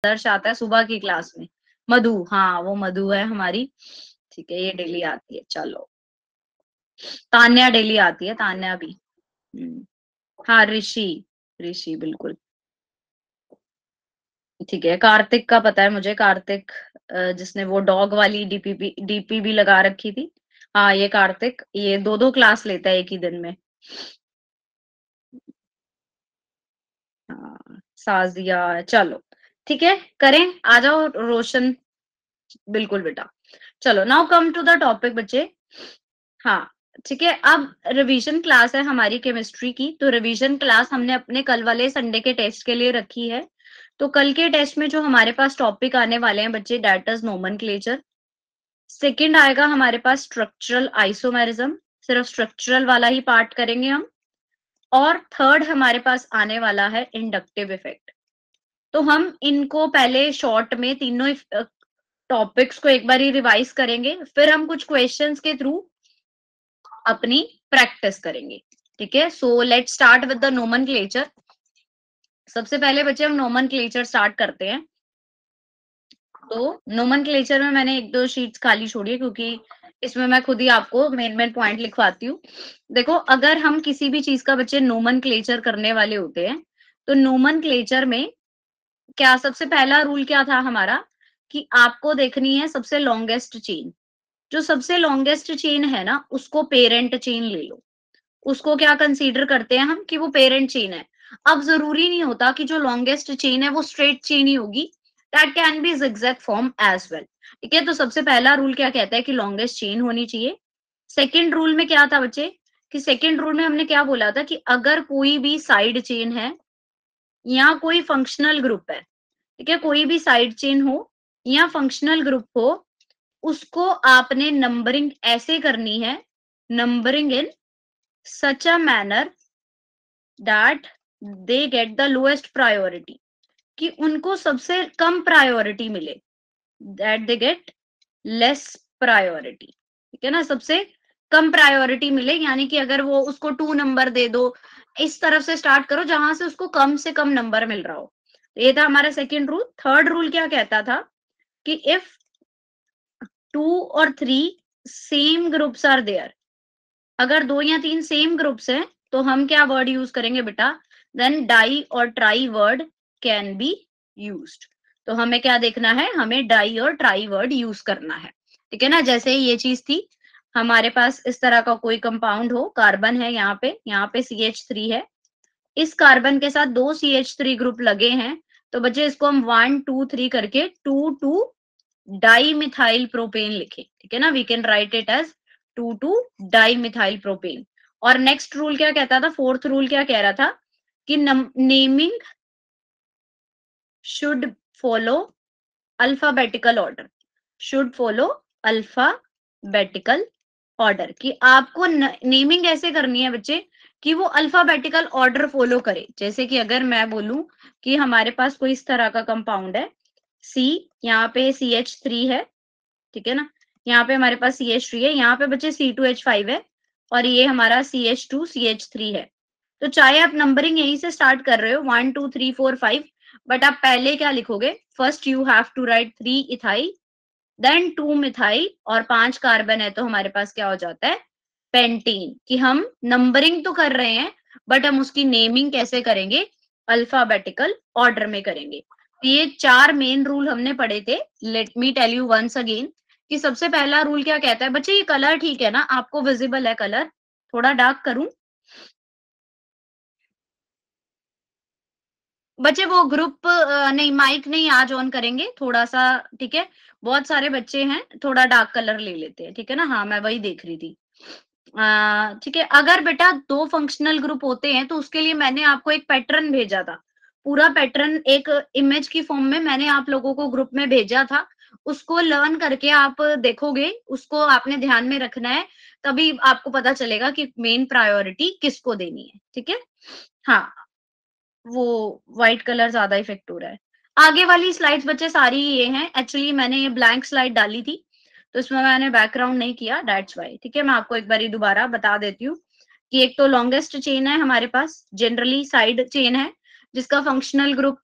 आदर्श आता है सुबह की क्लास में, मधु, हाँ वो मधु है हमारी, ठीक है, ये डेली आती है। चलो, तान्या डेली आती है, तान्या भी। हाँ ऋषि, ऋषि बिल्कुल ठीक है। कार्तिक का पता है मुझे, कार्तिक जिसने वो डॉग वाली डीपी भी लगा रखी थी। हाँ ये कार्तिक, ये दो दो क्लास लेता है एक ही दिन में। हाँ साजिया, चलो ठीक है, करें, आ जाओ रोशन। बिल्कुल बेटा। चलो now come to the topic बच्चे। हाँ ठीक है, अब रिवीजन क्लास है हमारी केमिस्ट्री की। तो रिवीजन क्लास हमने अपने कल वाले संडे के टेस्ट के लिए रखी है। तो कल के टेस्ट में जो हमारे पास टॉपिक आने वाले हैं बच्चे, दैट इज नोमेनक्लेचर। सेकंड आएगा हमारे पास स्ट्रक्चरल आइसोमेरिज्म, सिर्फ स्ट्रक्चरल वाला ही पार्ट करेंगे हम। और थर्ड हमारे पास आने वाला है इंडक्टिव इफेक्ट। तो हम इनको पहले शॉर्ट में तीनों टॉपिक्स को एक बार ही रिवाइज करेंगे, फिर हम कुछ क्वेश्चंस के थ्रू अपनी प्रैक्टिस करेंगे। ठीक है, so let's start with the nomenclature. सबसे पहले बच्चे हम नोमेनक्लेचर स्टार्ट करते हैं। तो नोमेनक्लेचर में मैंने एक दो शीट्स खाली छोड़ी है, क्योंकि इसमें मैं खुद ही आपको मेन मेन पॉइंट लिखवाती हूँ। देखो, अगर हम किसी भी चीज का बच्चे नोमेनक्लेचर करने वाले होते हैं, तो नोमेनक्लेचर में क्या सबसे पहला रूल क्या था हमारा, कि आपको देखनी है सबसे लॉन्गेस्ट चेन। जो सबसे लॉन्गेस्ट चेन है ना, उसको पेरेंट चेन ले लो। उसको क्या कंसीडर करते हैं हम, कि वो पेरेंट चेन है। अब जरूरी नहीं होता कि जो लॉन्गेस्ट चेन है वो स्ट्रेट चेन ही होगी, that can be zigzag form as well. ठीक है, तो सबसे पहला रूल क्या कहता है कि लॉन्गेस्ट चेन होनी चाहिए। सेकेंड रूल में क्या था बच्चे, कि सेकेंड रूल में हमने क्या बोला था, कि अगर कोई भी साइड चेन है या कोई फंक्शनल ग्रुप है, ठीक है, कोई भी साइड चेन हो या फंक्शनल ग्रुप हो, उसको आपने नंबरिंग ऐसे करनी है, numbering in such a manner that they get the lowest priority, कि उनको सबसे कम प्रायोरिटी मिले, that they get less priority. ठीक है ना, सबसे कम प्रायोरिटी मिले, यानी कि अगर वो उसको 2 नंबर दे दो, इस तरफ से स्टार्ट करो जहां से उसको कम से कम नंबर मिल रहा हो। तो ये था हमारा सेकेंड रूल। थर्ड रूल क्या कहता था, कि इफ 2 और 3 सेम ग्रुप्स आर देयर, अगर 2 या 3 सेम ग्रुप्स हैं, तो हम क्या वर्ड यूज करेंगे बेटा, देन डाई और try word can be used. तो हमें क्या देखना है, हमें डाई और ट्राई वर्ड यूज करना है। ठीक है ना, जैसे ये चीज थी, हमारे पास इस तरह का कोई कंपाउंड हो, कार्बन है यहाँ पे CH3 है, इस कार्बन के साथ 2 CH3 ग्रुप लगे हैं, तो बच्चे इसको हम 1 2 3 करके 2 डाई मिथाइल प्रोपेन लिखे। ठीक है ना, we can write it as 2 di methyl propane. और नेक्स्ट रूल क्या कहता था, फोर्थ रूल क्या कह रहा था, कि naming should follow alphabetical order, should follow alphabetical order, कि आपको नेमिंग ऐसे करनी है बच्चे कि वो अल्फाबेटिकल ऑर्डर फॉलो करे। जैसे कि अगर मैं बोलूं कि हमारे पास कोई इस तरह का कंपाउंड है, सी, यहाँ पे CH3 है, ठीक है ना, यहाँ पे हमारे पास CH3 है, यहाँ पे बच्चे C2H5 है, और ये हमारा CH2CH3 है। तो चाहे आप नंबरिंग यहीं से स्टार्ट कर रहे हो 1 2 3 4 5, बट आप पहले क्या लिखोगे, first you have to write 3 ethyl, then 2 methyl, और 5 कार्बन है तो हमारे पास क्या हो जाता है, पेंटीन। कि हम नंबरिंग तो कर रहे हैं, बट हम उसकी नेमिंग कैसे करेंगे, अल्फाबेटिकल ऑर्डर में करेंगे। ये 4 मेन रूल हमने पढ़े थे। Let me tell you once again, कि सबसे पहला रूल क्या कहता है बच्चे, ये कलर ठीक है ना, आपको विजिबल है कलर, थोड़ा डार्क करूं बच्चे, वो ग्रुप नहीं, माइक नहीं आज ऑन करेंगे थोड़ा सा, ठीक है, बहुत सारे बच्चे हैं, थोड़ा डार्क कलर ले लेते हैं, ठीक है ना, हाँ मैं वही देख रही थी। ठीक है, अगर बेटा 2 फंक्शनल ग्रुप होते हैं, तो उसके लिए मैंने आपको एक पैटर्न भेजा था, पूरा पैटर्न एक इमेज की फॉर्म में मैंने आप लोगों को ग्रुप में भेजा था। उसको लर्न करके आप देखोगे, उसको आपने ध्यान में रखना है, तभी आपको पता चलेगा कि मेन प्रायोरिटी किसको देनी है। ठीक है, हाँ वो व्हाइट कलर ज्यादा इफेक्ट हो रहा है। आगे वाली स्लाइड्स बच्चे सारी ये हैं, एक्चुअली मैंने ये ब्लैंक स्लाइड डाली थी, तो इसमें मैंने बैकग्राउंड नहीं किया, दैट्स वाई। ठीक है, मैं आपको एक बार दोबारा बता देती हूँ, कि एक तो लॉन्गेस्ट चेन है हमारे पास, जनरली साइड चेन है, जिसका फंक्शनल ग्रुप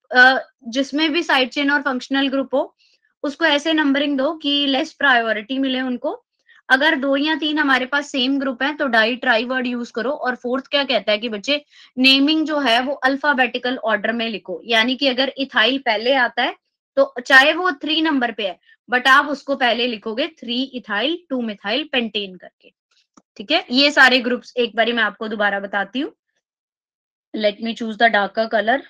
जिसमें भी साइड चेन और फंक्शनल ग्रुप हो, उसको ऐसे नंबरिंग दो कि लेस प्रायोरिटी मिले उनको। अगर 2 या 3 हमारे पास सेम ग्रुप है तो डाई ट्राई वर्ड यूज करो। और फोर्थ क्या कहता है कि बच्चे नेमिंग जो है वो अल्फाबेटिकल ऑर्डर में लिखो, यानी कि अगर इथाइल पहले आता है तो चाहे वो 3 नंबर पे है, बट आप उसको पहले लिखोगे 3 इथाइल 2 मिथाइल पेंटेन करके। ठीक है, ये सारे ग्रुप्स एक बारी मैं आपको दोबारा बताती हूँ। Let me choose the darker colour.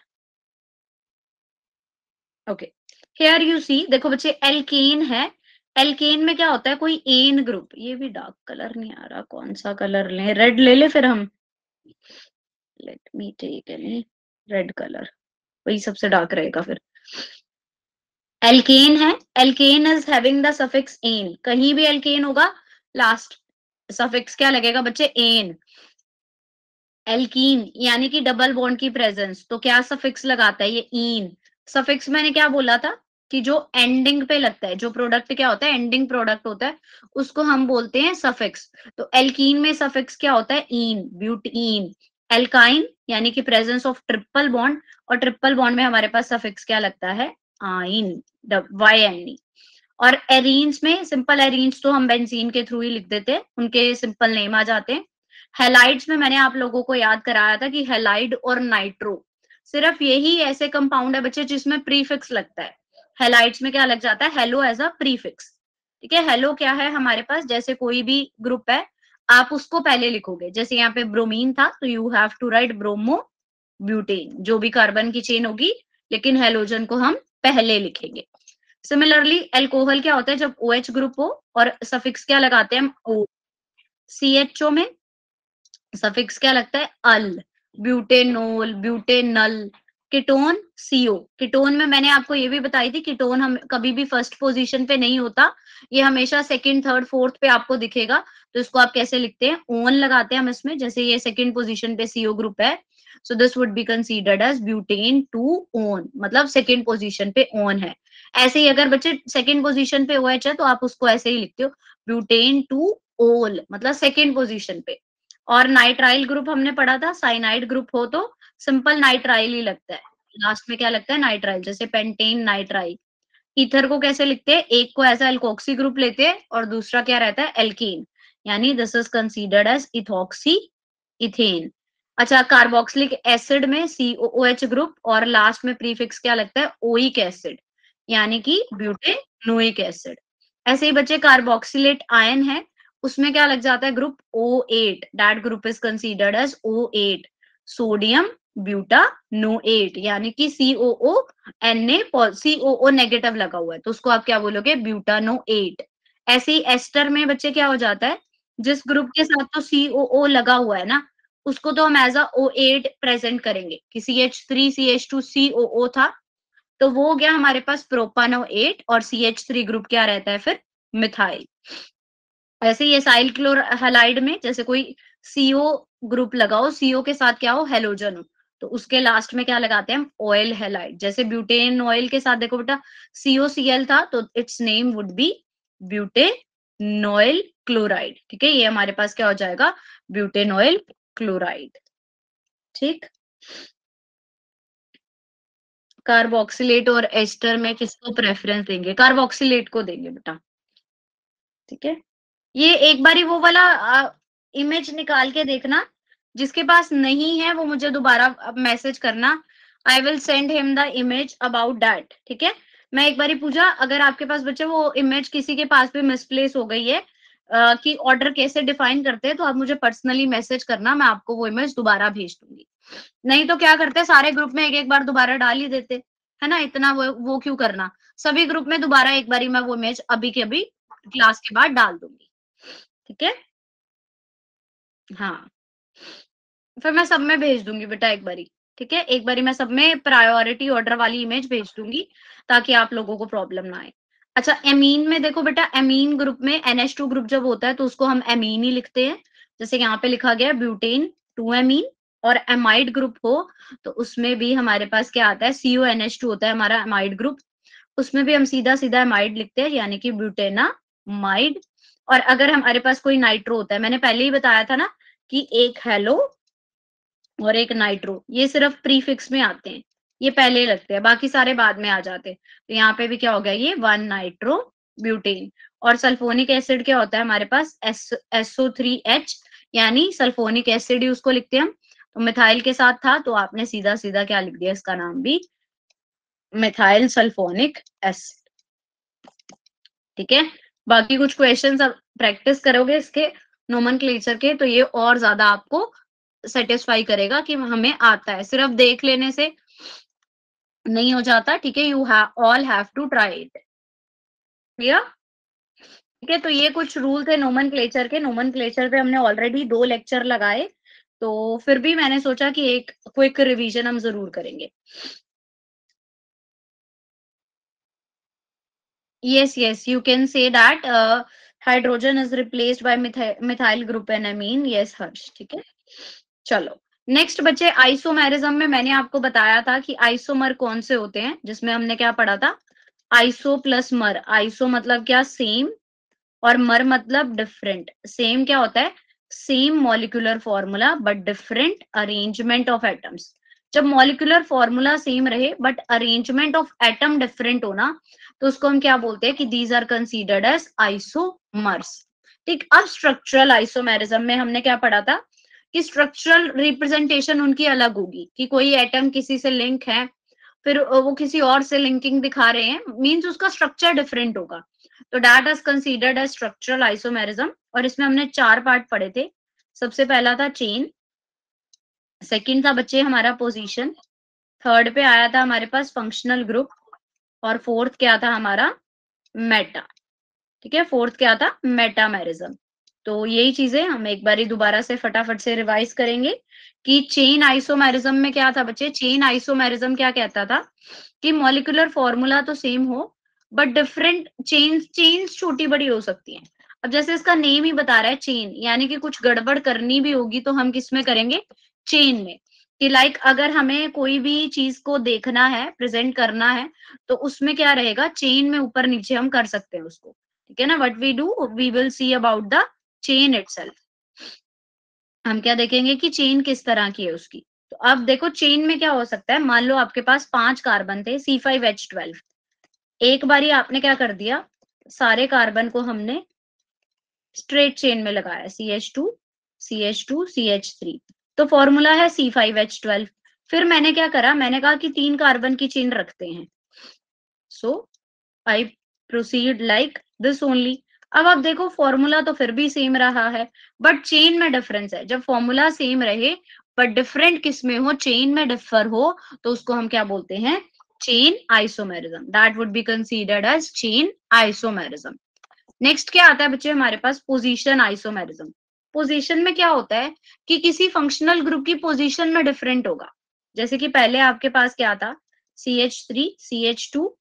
Okay, here you see, देखो बच्चे एल्केन है। एल्केन में क्या होता है, कोई एन ग्रुप, ये भी डार्क कलर नहीं आ रहा, कौन सा कलर लें, रेड ले ले फिर हम। Let me take any red colour, वही सबसे डार्क रहेगा फिर। एल्केन है, alkane is having the suffix ane, कहीं भी एल्केन होगा लास्ट सफिक्स क्या लगेगा बच्चे, एन। एल्कीन यानी कि डबल बॉन्ड की प्रेजेंस, तो क्या सफिक्स लगाता है, ये ईन। सफिक्स मैंने क्या बोला था कि जो एंडिंग पे लगता है, जो प्रोडक्ट क्या होता है, एंडिंग प्रोडक्ट होता है, उसको हम बोलते हैं सफिक्स। तो एल्कीन में सफिक्स क्या होता है, ईन, ब्यूटीन। एल्काइन यानी कि प्रेजेंस ऑफ ट्रिपल बॉन्ड, और ट्रिपल बॉन्ड में हमारे पास सफिक्स क्या लगता है, आइन, वाई एन ई। और एरीन्स में, सिंपल एरीन्स तो हम बेंजीन के थ्रू ही लिख देते हैं, उनके सिंपल नेम आ जाते हैं। हेलाइड्स में मैंने आप लोगों को याद कराया था कि हेलाइड और नाइट्रो, सिर्फ यही ऐसे कंपाउंड है बच्चे जिसमें प्रीफिक्स लगता है। हेलाइड्स में क्या लग जाता है, हेलो एज अ प्रीफिक्स। ठीक है, हेलो क्या है हमारे पास, जैसे कोई भी ग्रुप है आप उसको पहले लिखोगे, जैसे यहाँ पे ब्रोमीन था तो you have to write bromo butane, जो भी कार्बन की चेन होगी, लेकिन हेलोजन को हम पहले लिखेंगे। सिमिलरली एल्कोहल क्या होता है, जब OH ग्रुप हो और सफिक्स क्या लगाते हैं हम, O। CHO में सफिक्स क्या लगता है, al, butanol, butanal. Ketone CO, ketone में मैंने आपको ये भी बताई थी, कीटोन हम कभी भी फर्स्ट पोजीशन पे नहीं होता, ये हमेशा सेकंड थर्ड फोर्थ पे आपको दिखेगा। तो इसको आप कैसे लिखते हैं, ओन लगाते हैं हम इसमें, जैसे ये सेकंड पोजीशन पे CO ग्रुप है, so this would be considered as butane two one, मतलब सेकंड पोजीशन पे ओन है। ऐसे ही अगर बच्चे सेकंड पोजीशन पे OH है तो आप उसको ऐसे ही लिखते हो, ब्यूटेन टू ओल, मतलब सेकंड पोजीशन पे। और नाइट्राइल ग्रुप हमने पढ़ा था, साइनाइड ग्रुप हो तो सिंपल नाइट्राइल ही लगता है, लास्ट में क्या लगता है, नाइट्राइल, जैसे पेंटेन नाइट्राइल। ईथर को कैसे लिखते हैं, एक को ऐसा एल्कोक्सी ग्रुप लेते हैं और दूसरा क्या रहता है, एल्कीन, यानी this is considered as ethoxy ethane. अच्छा, कार्बोक्सिलिक एसिड में COOH ग्रुप और लास्ट में प्रीफिक्स क्या लगता है, ओइक एसिड, यानी कि ब्यूटेनोइक एसिड। ऐसे ही बच्चे कार्बोक्सिलेट आयन है, उसमें क्या लग जाता है, group O8, that group is considered as O8, sodium butanoate, यानी कि COO नेगेटिव लगा हुआ है तो उसको आप क्या बोलोगे, ब्यूटानोएट। ऐसे ही एस्टर में बच्चे क्या हो जाता है, जिस ग्रुप के साथ तो COO लगा हुआ है ना, उसको तो हम एज अ O8 प्रेजेंट करेंगे कि CH3 CH2 COO था, तो वो हो गया हमारे पास प्रोपानोएट, और CH3 ग्रुप क्या रहता है फिर, मिथाइल। ऐसे ही एसाइल क्लोर हैलाइड में जैसे कोई CO ग्रुप लगाओ, CO के साथ क्या हो, हेलोजन हो, तो उसके लास्ट में क्या लगाते हैं हम, ऑयल हैलाइड, जैसे ब्यूटेन ऑयल के साथ देखो बेटा COCl था तो its name would be butanoyl chloride. ठीक है, ये हमारे पास क्या हो जाएगा, ब्यूटेनॉयल क्लोराइड। ठीक, कार्बोक्सिलेट और एस्टर में किसको प्रेफरेंस देंगे, कार्बोक्सिलेट को देंगे बेटा। ठीक है, ये एक बारी वो वाला इमेज निकाल के देखना, जिसके पास नहीं है वो मुझे दोबारा मैसेज करना, I will send him the image about that. ठीक है, मैं एक बारी पूछा, अगर आपके पास बच्चे वो इमेज किसी के पास भी मिसप्लेस हो गई है कि ऑर्डर कैसे डिफाइन करते हैं, तो आप मुझे पर्सनली मैसेज करना, मैं आपको वो इमेज दोबारा भेज दूंगी। नहीं तो क्या करते हैं, सारे ग्रुप में एक एक बार दोबारा डाल ही देते, है ना, इतना वो क्यों करना, सभी ग्रुप में दोबारा एक बारी मैं वो इमेज अभी के अभी क्लास के बाद डाल दूंगी। ठीक है, हाँ, फिर मैं सब में भेज दूंगी बेटा एक बारी। ठीक है, एक बारी मैं सब में प्रायोरिटी ऑर्डर वाली इमेज भेज दूंगी ताकि आप लोगों को प्रॉब्लम ना आए। अच्छा, एमीन में देखो बेटा, एमीन ग्रुप में NH2 ग्रुप जब होता है तो उसको हम एमीन ही लिखते हैं, जैसे यहाँ पे लिखा गया ब्यूटेन 2 एमीन। और एमाइड ग्रुप हो तो उसमें भी हमारे पास क्या आता है, CONH2 होता है हमारा एमाइड ग्रुप, उसमें भी हम सीधा सीधा एमाइड लिखते हैं, यानी कि ब्यूटेनामाइड। और अगर हमारे पास कोई नाइट्रो होता है, मैंने पहले ही बताया था ना कि एक हेलो और एक नाइट्रो, ये सिर्फ प्रीफिक्स में आते हैं, ये पहले लगते हैं, बाकी सारे बाद में आ जाते हैं। तो यहाँ पे भी क्या हो गया, ये 1 नाइट्रो ब्यूटेन। और सल्फोनिक एसिड क्या होता है हमारे पास, SO3H, यानी सल्फोनिक एसिड ही उसको लिखते हैं हम। तो मिथाइल के साथ था तो आपने सीधा सीधा क्या लिख दिया, इसका नाम भी मिथाइल सल्फोनिक एसिड। ठीक है, बाकी कुछ क्वेश्चंस आप प्रैक्टिस करोगे इसके नोमेनक्लेचर के, तो ये और ज्यादा आपको सेटिस्फाई करेगा कि हमें आता है, सिर्फ देख लेने से नहीं हो जाता। ठीक है, you all have to try it. Clear? ठीक है, तो ये कुछ रूल थे नोमेनक्लेचर के। नोमेनक्लेचर पे हमने ऑलरेडी 2 लेक्चर लगाए, तो फिर भी मैंने सोचा कि एक क्विक रिवीजन हम जरूर करेंगे। Yes, you can say that hydrogen is replaced by methyl group and amine. Yes, हर्ष, ठीक है। चलो नेक्स्ट बच्चे, आइसोमेरिज्म में मैंने आपको बताया था कि आइसोमर कौन से होते हैं, जिसमें हमने क्या पढ़ा था, आइसो प्लस मर। आइसो मतलब क्या, सेम, और मर मतलब डिफरेंट। सेम क्या होता है, same molecular formula but different arrangement of atoms. जब मॉलिक्यूलर फॉर्मूला सेम रहे but arrangement of atom different होना, तो उसको हम क्या बोलते हैं कि these are considered as isomers. ठीक, अब स्ट्रक्चरल आइसोमेरिज्म में हमने क्या पढ़ा था कि स्ट्रक्चरल रिप्रेजेंटेशन उनकी अलग होगी, कि कोई एटम किसी से लिंक है, फिर वो किसी और से लिंकिंग दिखा रहे हैं, मींस उसका स्ट्रक्चर डिफरेंट होगा। तो that is considered as structural isomerism. और इसमें हमने 4 पार्ट पढ़े थे। सबसे पहला था चेन, सेकंड था बच्चे हमारा पोजीशन, थर्ड पे आया था हमारे पास फंक्शनल ग्रुप, और फोर्थ क्या था हमारा, मेटा। ठीक है, फोर्थ क्या था, मेटामेरिज्म। तो यही चीजें हम एक बारी दोबारा से फटाफट से रिवाइज करेंगे कि चेन आइसोमेरिज्म में क्या था बच्चे। चेन आइसोमेरिज्म क्या कहता था कि मॉलिक्यूलर फॉर्मूला तो सेम हो बट डिफरेंट चेन्स छोटी बड़ी हो सकती हैं। अब जैसे इसका नेम ही बता रहा है चेन, यानी कि कुछ गड़बड़ करनी भी होगी तो हम किस में करेंगे, चेन में। कि लाइक अगर हमें कोई भी चीज को देखना है, प्रेजेंट करना है, तो उसमें क्या रहेगा, चेन में ऊपर नीचे हम कर सकते हैं उसको। ठीक है ना, what we do, we will see about the chain itself. हम क्या देखेंगे कि चेन किस तरह की है उसकी। तो अब देखो चेन में क्या हो सकता है, मान लो आपके पास 5 कार्बन थे, C5H12। एक बारी आपने क्या कर दिया, सारे कार्बन को हमने स्ट्रेट चेन में लगाया, CH2 CH2 CH3, तो फॉर्मूला है C5H12। फिर मैंने क्या करा, मैंने कहा कि 3 कार्बन की चेन रखते हैं, so I proceed like this only. अब आप देखो फॉर्मूला तो फिर भी सेम रहा है बट चेन में डिफरेंस है। जब फॉर्मूला सेम रहे बट डिफरेंट किस में हो, चेन में डिफर हो, तो उसको हम क्या बोलते हैं, chain isomerism. That would be considered as chain isomerism. Next क्या आता है बच्चे हमारे पास, पोजीशन आइसोमेरिज्म। पोजीशन में क्या होता है कि किसी फंक्शनल ग्रुप की पोजीशन में डिफरेंट होगा। जैसे कि पहले आपके पास क्या था, CH3 CH2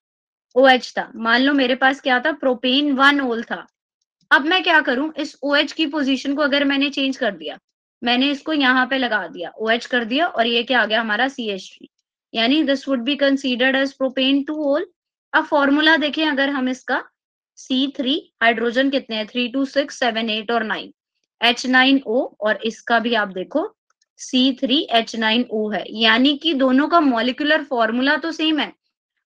OH था। मान लो मेरे पास क्या था, प्रोपेन 1 ओल था। अब मैं क्या करूं, इस OH की पोजीशन को अगर मैंने चेंज कर दिया, मैंने इसको यहाँ पे लगा दिया, OH कर दिया, और ये क्या आ गया हमारा CH3, यानी this would be considered as propane 2 ol. अब फॉर्मूला देखें अगर हम इसका, C3, हाइड्रोजन कितने हैं, 3 2 6 7 8 और 9, H9O, और इसका भी आप देखो C3H9O है, यानी कि दोनों का मॉलिक्यूलर फॉर्मूला तो सेम है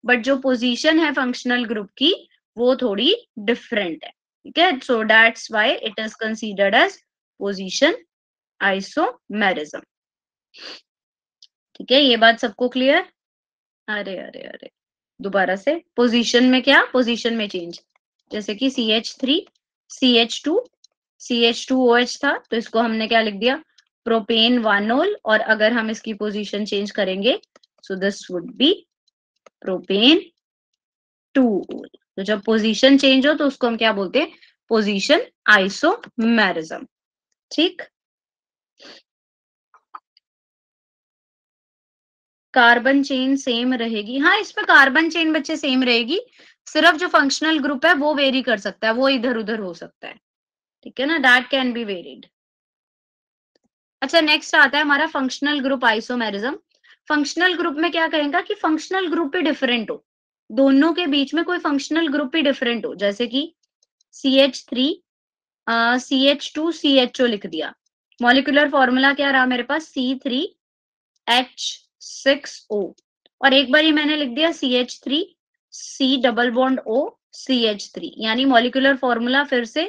बट जो पोजीशन है फंक्शनल ग्रुप की वो थोड़ी डिफरेंट है। ठीक है, so that's why it is considered as position isomerism. ठीक है, ये बात सबको क्लियर? अरे अरे अरे, दोबारा से, पोजीशन में क्या, पोजीशन में चेंज, जैसे कि CH3 CH2 CH2OH था, तो इसको हमने क्या लिख दिया, प्रोपेन 1 ओल, और अगर हम इसकी पोजीशन चेंज करेंगे, सो दिस वुड बी प्रोपेन 2 ओल। तो जब पोजीशन चेंज हो तो उसको हम क्या बोलते हैं, पोजीशन आइसोमेरिज्म। ठीक, कार्बन चेन सेम रहेगी, हाँ इस पे कार्बन चेन बच्चे सेम रहेगी, सिर्फ जो फंक्शनल ग्रुप है वो वेरी कर सकता है, वो इधर उधर हो सकता है। ठीक है ना, दैट कैन बी वेरीड। अच्छा नेक्स्ट आता है हमारा functional group isomerism. Functional group में क्या कहेगा कि फंक्शनल ग्रुप ही डिफरेंट हो, दोनों के बीच में कोई फंक्शनल ग्रुप ही डिफरेंट हो। जैसे कि CH3 CH2 CHO लिख दिया, मॉलिक्यूलर फॉर्मूला क्या रहा मेरे पास, C3H6O। और एक बार ही मैंने लिख दिया CH3 C double bond O CH3, यानी मॉलिक्यूलर फॉर्मूला फिर से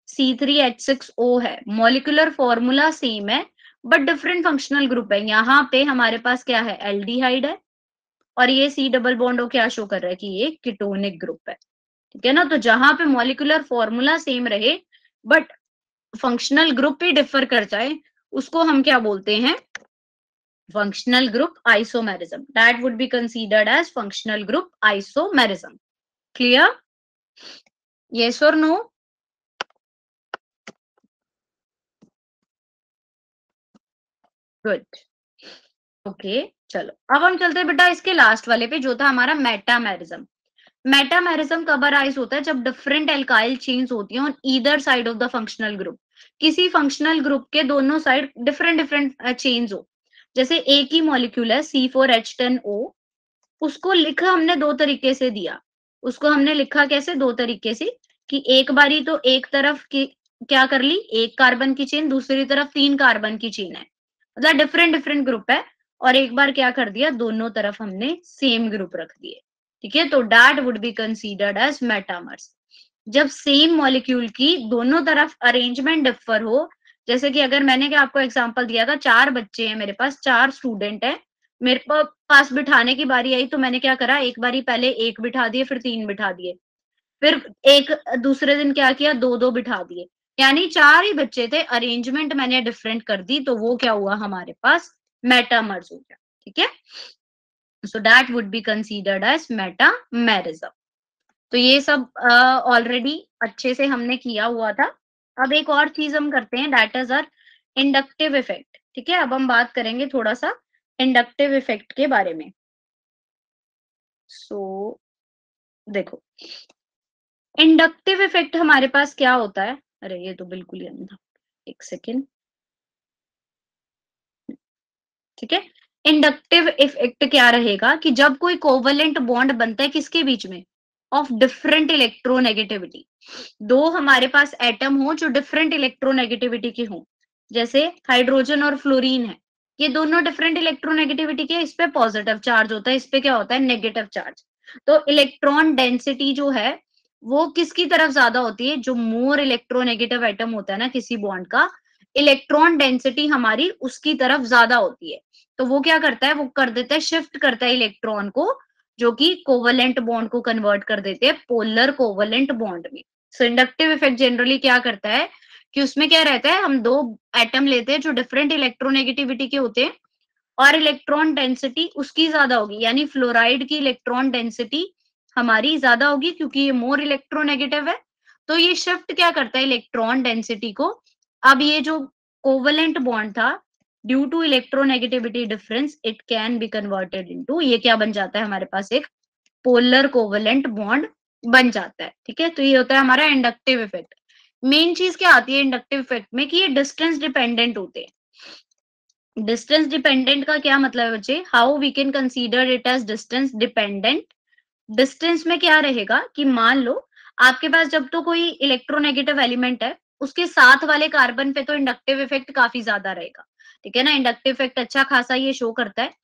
C3H6O है। मॉलिक्यूलर फॉर्मूला सेम है बट डिफरेंट फंक्शनल ग्रुप है। यहाँ पे हमारे पास क्या है, एल्डिहाइड है, और ये C डबल बॉन्ड O क्या शो कर रहा है कि ये कीटोनिक ग्रुप है। ठीक है ना, तो जहां पे मॉलिक्यूलर फॉर्मूला सेम रहे but functional group he differ कर जाए, उसको हम क्या बोलते हैं, functional group isomerism. That would be considered as functional group isomerism. Clear? Yes or no? Good. Okay, चलो अब हम चलते हैं बेटा इसके लास्ट वाले पे, जो था हमारा मेटामेरिज्म। मेटामेरिज्म कब अराइज होता है, जब डिफरेंट एल्काइल चेन्स होती हैं on either side of the functional group. किसी फंक्शनल ग्रुप के दोनों साइड डिफरेंट डिफरेंट चेन्स हो। जैसे एक ही मॉलिक्यूल है C4H10O, उसको लिखा हमने दो तरीके से दिया। उसको हमने लिखा कैसे, दो तरीके से, कि एक बारी तो एक तरफ की क्या कर ली, एक कार्बन की चेन, दूसरी तरफ 3 कार्बन की चेन है, मतलब डिफरेंट डिफरेंट ग्रुप है, और एक बार क्या कर दिया, दोनों तरफ हमने सेम ग्रुप रख दिए। ठीक है, तो that would be considered as metamers. जब सेम मॉलिक्यूल की दोनों तरफ अरेंजमेंट डिफर हो, जैसे कि अगर मैंने क्या आपको एग्जांपल दिया था, 4 बच्चे हैं मेरे पास, 4 स्टूडेंट है, मेरे पास बिठाने की बारी आई, तो मैंने क्या करा, एक बारी पहले 1 बिठा दिए, फिर 3 बिठा दिए, फिर एक दूसरे दिन क्या किया, 2-2 बिठा दिए, यानी 4 ही बच्चे थे, अरेंजमेंट मैंने डिफरेंट कर दी, तो वो क्या हुआ हमारे पास, मेटामर्स हो गया। ठीक है, so that would be considered as metamerism. तो ये सब ऑलरेडी अच्छे से हमने किया हुआ था। अब एक और चीज हम करते हैं, that is our inductive effect. ठीक है, अब हम बात करेंगे थोड़ा सा इंडक्टिव इफेक्ट के बारे में। सो देखो, इंडक्टिव इफेक्ट हमारे पास क्या होता है, अरे ये तो बिल्कुल ही अंधा, एक सेकेंड। ठीक है, इंडक्टिव इफेक्ट क्या रहेगा कि जब कोई कोवलेंट बॉन्ड बनता है किसके बीच में, ऑफ डिफरेंट इलेक्ट्रोनेगेटिविटी, दो हमारे पास एटम हो जो डिफरेंट इलेक्ट्रोनेगेटिविटी के हों, जैसे हाइड्रोजन और फ्लोरीन है, ये दोनों डिफरेंट इलेक्ट्रोनेगेटिविटी के, इस पे पॉजिटिव चार्ज होता है, इस पे क्या होता है, नेगेटिव चार्ज। तो इलेक्ट्रॉन डेंसिटी जो है वो किसकी तरफ ज्यादा होती है, जो मोर इलेक्ट्रोनेगेटिव एटम होता है ना किसी बॉन्ड का, इलेक्ट्रॉन डेंसिटी हमारी उसकी तरफ ज्यादा होती है, तो वो क्या करता है, वो कर देता है, शिफ्ट करता है इलेक्ट्रॉन को, जो कि कोवलेंट बॉन्ड को कन्वर्ट कर देते हैं पोलर कोवलेंट बॉन्ड में। सो इंडक्टिव इफेक्ट जनरली क्या करता है कि उसमें क्या रहता है, हम दो एटम लेते हैं जो डिफरेंट इलेक्ट्रोनेगेटिविटी के होते हैं, और इलेक्ट्रॉन डेंसिटी उसकी ज्यादा होगी, यानी फ्लोराइड की इलेक्ट्रॉन डेंसिटी हमारी ज्यादा होगी क्योंकि ये मोर इलेक्ट्रोनेगेटिव है, तो ये शिफ्ट क्या करता है इलेक्ट्रॉन डेंसिटी को। अब ये जो कोवलेंट बॉन्ड था, due to electronegativity difference it can be converted into, ये क्या बन जाता है हमारे पास, एक पोलर कोवलेंट बॉन्ड बन जाता है। ठीक है, तो ये होता है हमारा इंडक्टिव इफेक्ट। मेन चीज क्या आती है इंडक्टिव इफेक्ट में कि ये डिस्टेंस डिपेंडेंट होते हैं। डिस्टेंस डिपेंडेंट का क्या मतलब है बच्चे, how we can consider it as distance dependent. Distance में क्या रहेगा कि मान लो आपके पास जब तो कोई इलेक्ट्रोनेगेटिव एलिमेंट है, उसके साथ वाले कार्बन पे तो इंडक्टिव इफेक्ट काफी ज्यादा रहेगा। ठीक है ना, इंडक्टिव इफेक्ट अच्छा खासा ये शो करता है,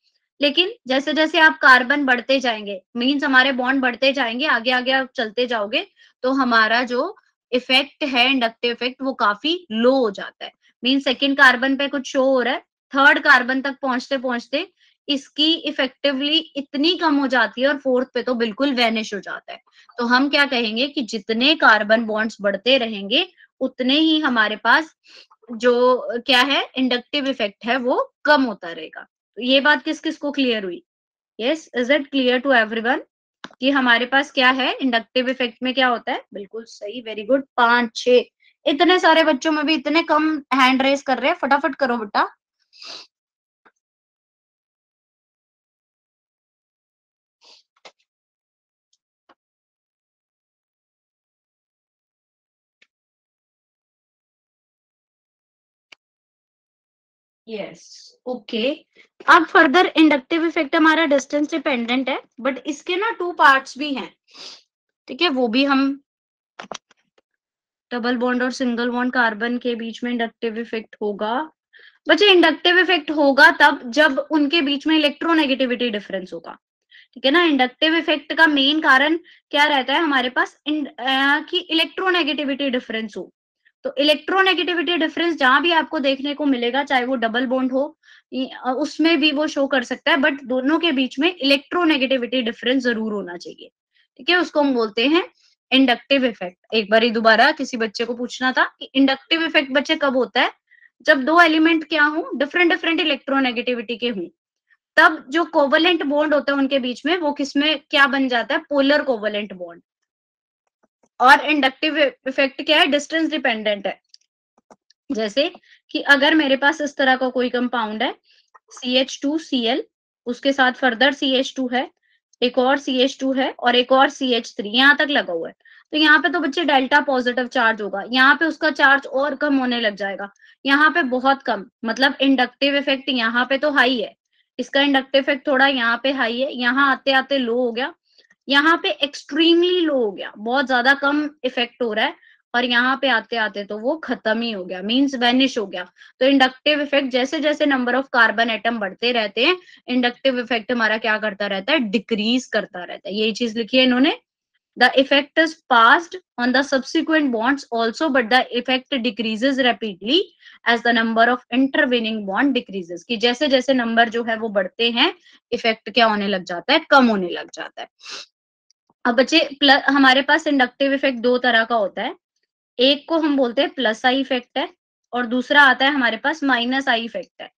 लेकिन जैसे जैसे आप कार्बन बढ़ते जाएंगे, मीन्स हमारे बॉन्ड बढ़ते जाएंगे, आगे आगे आप चलते जाओगे, तो हमारा जो इफेक्ट है इंडक्टिव इफेक्ट वो काफी लो हो जाता है। मीन्स सेकेंड कार्बन पे कुछ शो हो रहा है, थर्ड कार्बन तक पहुंचते पहुंचते इसकी इफेक्टिवली इतनी कम हो जाती है, और फोर्थ पे तो बिल्कुल वैनिश हो जाता है। तो हम क्या कहेंगे कि जितने कार्बन बॉन्ड्स बढ़ते रहेंगे, उतने ही हमारे पास जो क्या है इंडक्टिव इफेक्ट है वो कम होता रहेगा। तो ये बात किस किस को क्लियर हुई, yes, is it clear to everyone कि हमारे पास क्या है इंडक्टिव इफेक्ट में क्या होता है, बिल्कुल सही, वेरी गुड, 5-6, इतने सारे बच्चों में भी इतने कम हैंड रेस कर रहे हैं, फटाफट करो बेटा। Yes, okay. अब फर्दर इंडक्टिव इफेक्ट हमारा डिस्टेंस डिपेंडेंट है, बट इसके ना 2 पार्ट्स भी हैं। ठीक है, वो भी हम, डबल बॉन्ड और सिंगल बॉन्ड कार्बन के बीच में इंडक्टिव इफेक्ट होगा, बच्चे इंडक्टिव इफेक्ट होगा तब जब उनके बीच में इलेक्ट्रोनेगेटिविटी डिफरेंस होगा, ठीक है ना। इंडक्टिव इफेक्ट का मेन कारण क्या रहता है हमारे पास कि इलेक्ट्रोनेगेटिविटी डिफरेंस हो। तो इलेक्ट्रोनेगेटिविटी डिफरेंस जहां भी आपको देखने को मिलेगा, चाहे वो डबल बॉन्ड हो, उसमें भी वो शो कर सकता है, बट दोनों के बीच में इलेक्ट्रोनेगेटिविटी डिफरेंस जरूर होना चाहिए, ठीक है। उसको हम बोलते हैं इंडक्टिव इफेक्ट। एक बार दोबारा किसी बच्चे को पूछना था कि इंडक्टिव इफेक्ट बच्चे कब होता है, जब दो एलिमेंट क्या हो, डिफरेंट डिफरेंट इलेक्ट्रोनेगेटिविटी के हों, तब जो कोवलेंट बॉन्ड होता है उनके बीच में, वो किसमें क्या बन जाता है, पोलर कोवलेंट बॉन्ड। और इंडक्टिव इफेक्ट क्या है, डिस्टेंस डिपेंडेंट है। जैसे कि अगर मेरे पास इस तरह का कोई कंपाउंड है CH2Cl, उसके साथ फर्दर CH2 है, एक और CH2 है और एक और CH3 यहाँ तक लगा हुआ है, तो यहाँ पे तो बच्चे डेल्टा पॉजिटिव चार्ज होगा, यहाँ पे उसका चार्ज और कम होने लग जाएगा, यहाँ पे बहुत कम, मतलब इंडक्टिव इफेक्ट यहाँ पे तो हाई है, इसका इंडक्टिव इफेक्ट थोड़ा यहाँ पे हाई है, यहाँ आते आते लो हो गया, यहाँ पे एक्सट्रीमली लो हो गया, बहुत ज्यादा कम इफेक्ट हो रहा है, और यहाँ पे आते आते तो वो खत्म ही हो गया, मींस वेनिश हो गया। तो इंडक्टिव इफेक्ट जैसे जैसे नंबर ऑफ कार्बन एटम बढ़ते रहते हैं, इंडक्टिव इफेक्ट हमारा क्या करता रहता है, डिक्रीज करता रहता है। यही चीज लिखी है इन्होंने, the effect is passed on the subsequent bonds also, but the effect decreases rapidly as the number of intervening bond decreases, कि जैसे जैसे नंबर जो है वो बढ़ते हैं, इफेक्ट क्या होने लग जाता है, कम होने लग जाता है। अब बच्चे हमारे पास इंडक्टिव इफेक्ट दो तरह का होता है, एक को हम बोलते हैं प्लस आई इफेक्ट है, और दूसरा आता है हमारे पास माइनस आई इफेक्ट है।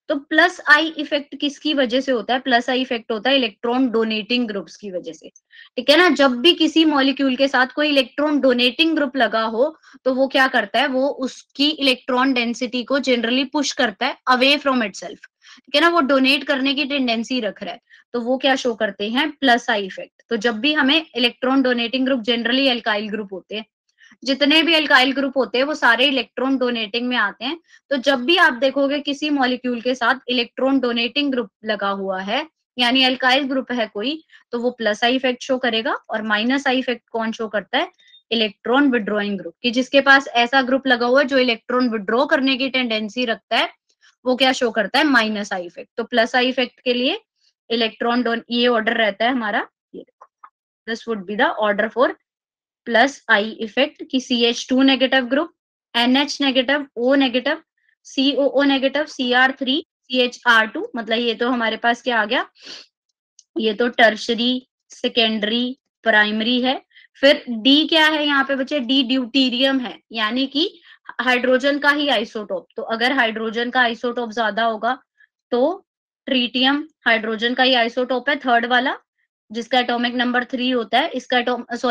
तो प्लस आई इफेक्ट किसकी वजह से होता है, प्लस आई इफेक्ट होता है इलेक्ट्रॉन डोनेटिंग ग्रुप्स की वजह से, ठीक है ना। जब भी किसी मॉलिक्यूल के साथ कोई इलेक्ट्रॉन डोनेटिंग ग्रुप लगा हो, तो वो क्या करता है, वो उसकी इलेक्ट्रॉन डेंसिटी को जनरली पुश करता है अवे फ्रॉम इटसेल्फ, ठीक है ना, वो डोनेट करने की टेंडेंसी रख रहा है, तो वो क्या शो करते हैं, प्लस आई इफेक्ट। तो जब भी हमें electron donating group, generally alkyl group होते हैं, जितने भी एल्काइल ग्रुप होते हैं वो सारे इलेक्ट्रॉन डोनेटिंग में आते हैं। तो जब भी आप देखोगे किसी मॉलिक्यूल के साथ इलेक्ट्रॉन डोनेटिंग ग्रुप लगा हुआ है, यानी एल्काइल ग्रुप है कोई, तो वो प्लस आई इफेक्ट शो करेगा। और माइनस आई इफेक्ट कौन शो करता है, इलेक्ट्रॉन विड्रॉइंग ग्रुप, कि जिसके पास ऐसा ग्रुप लगा हुआ है जो इलेक्ट्रॉन विड्रॉ करने की टेंडेंसी रखता है, वो क्या शो करता है, माइनस आई इफेक्ट। तो प्लस आई इफेक्ट के लिए इलेक्ट्रॉन डोन, ये ऑर्डर रहता है हमारा, ये this would be the order for plus I effect, की CH2 negative group, NH negative, O negative, COO negative, Cr3, CHR2, मतलब ये तो हमारे पास क्या आ गया, ये तो टर्शरी, सेकेंडरी, प्राइमरी है। फिर डी क्या है यहाँ पे बच्चे, डी ड्यूटीरियम है, यानी कि हाइड्रोजन का ही आइसोटोप। तो अगर हाइड्रोजन का आइसोटोप ज्यादा होगा तो ट्रीटियम हाइड्रोजन का ही आइसोटोप है, थर्ड वाला, जिसका एटॉमिक नंबर 3 होता है, इसका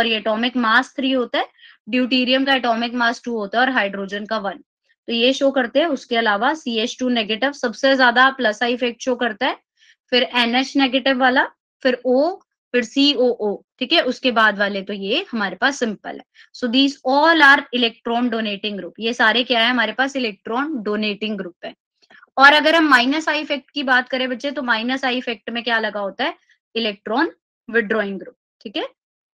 एटॉमिक मास 3 होता है, ड्यूटीरियम का एटॉमिक मास 2 होता है और हाइड्रोजन का 1। तो ये शो करते हैं। उसके अलावा CH2 नेगेटिव सबसे ज्यादा प्लस आई इफेक्ट शो करता है, फिर NH नेगेटिव वाला, फिर O, फिर COO, ठीक है। उसके बाद वाले तो ये हमारे पास सिंपल है। So these all are electron donating group, ये सारे क्या है हमारे पास, इलेक्ट्रॉन डोनेटिंग ग्रुप है। और अगर हम माइनस आई इफेक्ट की बात करें बच्चे, तो माइनस आई इफेक्ट में क्या लगा होता है, इलेक्ट्रॉन विड्रॉइंग ग्रुप, ठीक है।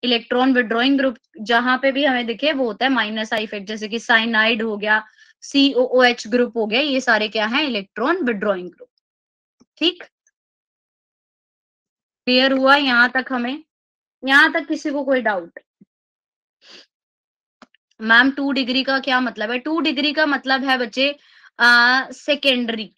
इलेक्ट्रॉन विड्रॉइंग ग्रुप जहां पे भी हमें दिखे वो होता है माइनस आई इफेक्ट, जैसे कि साइनाइड हो गया, COOH ग्रुप हो गया, ये सारे क्या है, इलेक्ट्रॉन विड्रॉइंग ग्रुप। ठीक, क्लियर हुआ यहाँ तक हमें, यहाँ तक किसी को कोई डाउट। मैम 2 डिग्री का क्या मतलब है, 2 डिग्री का मतलब है बच्चे सेकेंडरी,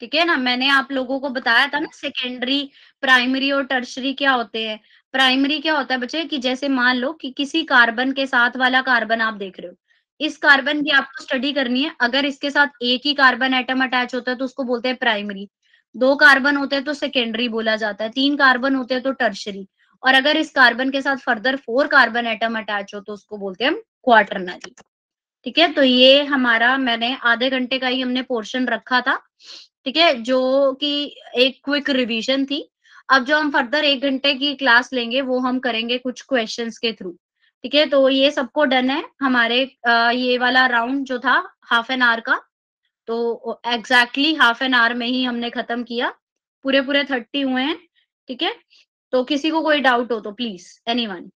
ठीक है ना। मैंने आप लोगों को बताया था ना, सेकेंडरी, प्राइमरी और टर्शरी क्या होते हैं। प्राइमरी क्या होता है बच्चे, कि जैसे मान लो कि किसी कार्बन के साथ वाला कार्बन आप देख रहे हो, इस कार्बन की आपको स्टडी करनी है, अगर इसके साथ एक ही कार्बन एटम अटैच होता है तो उसको बोलते हैं प्राइमरी, 2 कार्बन होते हैं तो सेकेंडरी बोला जाता है, 3 कार्बन होते हैं तो टर्शरी, और अगर इस कार्बन के साथ फर्दर 4 कार्बन एटम अटैच हो तो उसको बोलते हैं हम क्वाटरनरी, ठीक है। तो ये हमारा, मैंने आधे घंटे का ही हमने पोर्शन रखा था, ठीक है, जो कि एक क्विक रिवीजन थी। अब जो हम फर्दर 1 घंटे की क्लास लेंगे वो हम करेंगे कुछ क्वेश्चंस के थ्रू, ठीक है। तो ये सबको डन है हमारे, ये वाला राउंड जो था हाफ एन आवर का, तो एग्जैक्टली हाफ एन आवर में ही हमने खत्म किया, पूरे पूरे 30 हुए हैं, ठीक है। तो किसी को कोई डाउट हो तो प्लीज, एनीवन।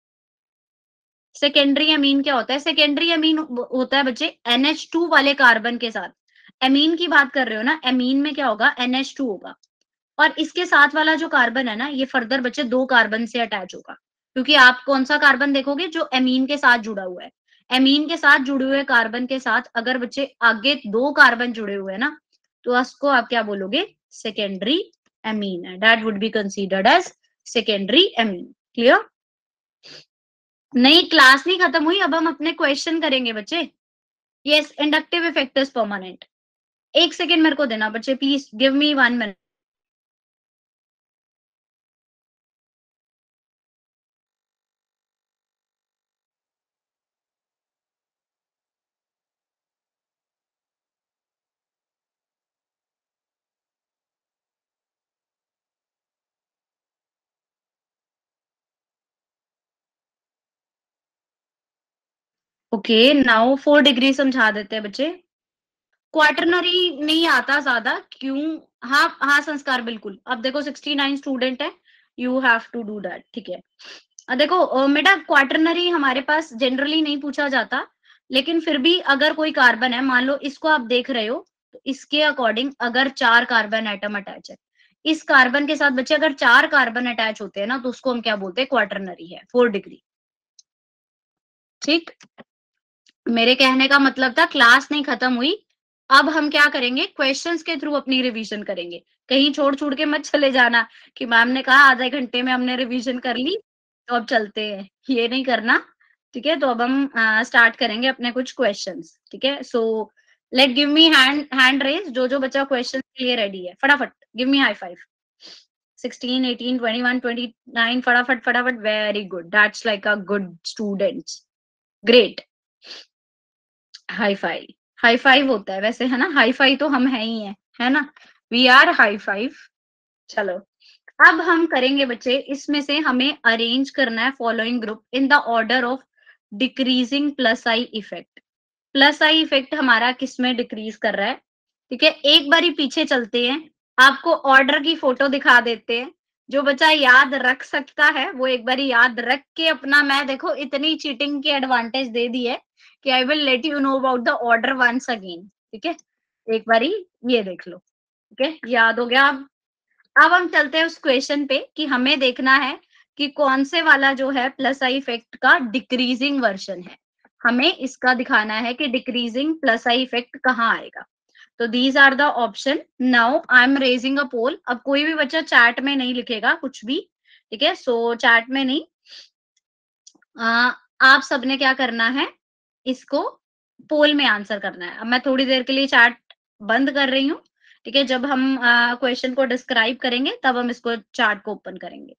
सेकेंडरी अमीन क्या होता है, सेकेंडरी अमीन होता है बच्चे NH2 वाले कार्बन के साथ, एमीन की बात कर रहे हो ना, एमीन में क्या होगा, NH2 होगा, और इसके साथ वाला जो कार्बन है ना, ये फर्दर बच्चे 2 कार्बन से अटैच होगा, क्योंकि आप कौन-सा कार्बन देखोगे जो एमीन के साथ जुड़ा हुआ है। एमीन के साथ जुड़े हुए कार्बन के साथ अगर बच्चे आगे 2 कार्बन जुड़े हुए हैं ना, तो उसको आप क्या बोलोगे, सेकेंडरी एमीन है। That would be considered as secondary amine. Clear? नहीं, क्लास नहीं खत्म हुई, अब हम अपने क्वेश्चन करेंगे बच्चे। Yes, inductive effect is permanent. 1 second मेरे को देना बच्चे, please give me 1 minute. Okay, now 4 degree समझा देते हैं बच्चे। क्वार्टरनरी नहीं आता ज्यादा, क्यों? हाँ हाँ संस्कार, बिल्कुल। अब देखो 69 स्टूडेंट है, you have to do that, ठीक है। देखो बेटा, क्वार्टरनरी हमारे पास जनरली नहीं पूछा जाता, लेकिन फिर भी अगर कोई कार्बन है, मान लो इसको आप देख रहे हो, तो इसके अकॉर्डिंग अगर 4 कार्बन एटम अटैच है, इस कार्बन के साथ बच्चे अगर 4 कार्बन अटैच होते हैं ना, तो उसको हम क्या बोलते हैं, क्वार्टरनरी है, 4 डिग्री। ठीक, मेरे कहने का मतलब था क्लास नहीं खत्म हुई, अब हम क्या करेंगे, क्वेश्चंस के थ्रू अपनी रिवीजन करेंगे। कहीं छोड़ छोड़ के मत चले जाना कि मैम ने कहा आधे घंटे में हमने रिवीजन कर ली, तो अब चलते हैं, ये नहीं करना। ठीक है, तो अब हम स्टार्ट करेंगे अपने कुछ क्वेश्चंस। ठीक है, so let give me hand raise, जो बच्चा क्वेश्चन के लिए रेडी है, फटाफट गिव मी हाई फाइव। 16, 18, 21, 29, फटाफट फटाफट, very good, that's like a good students, great. Hi fi, high five होता है वैसे, है ना, हाई फाई तो हम है ही है ना, वी आर हाई फाइव। चलो, अब हम करेंगे बच्चे, इसमें से हमें अरेंज करना है following group in the order of decreasing plus I effect. Plus I effect हमारा किस में डिक्रीज कर रहा है? ठीक है, एक बारी पीछे चलते हैं, आपको ऑर्डर की फोटो दिखा देते हैं। जो बच्चा याद रख सकता है वो एक बारी याद रख के अपना, मैं देखो इतनी चीटिंग की एडवांटेज दे दी है कि I will let you know about the order once again. ठीक है, एक बारी ये देख लो। ठीक है, याद हो गया। अब हम चलते हैं उस क्वेश्चन पे कि हमें देखना है कि कौन से वाला जो है प्लस आई इफेक्ट का डिक्रीजिंग वर्जन है। हमें इसका दिखाना है कि डिक्रीजिंग प्लस आई इफेक्ट कहाँ आएगा। तो these are the option. Now I am raising a poll. अब कोई भी बच्चा चैट में नहीं लिखेगा कुछ भी, ठीक है, सो चैट में नहीं, आप सबने क्या करना है, इसको पोल में आंसर करना है। अब मैं थोड़ी देर के लिए चैट बंद कर रही हूँ। ठीक है, जब हम क्वेश्चन को डिस्क्राइब करेंगे तब हम इसको चार्ट को ओपन करेंगे।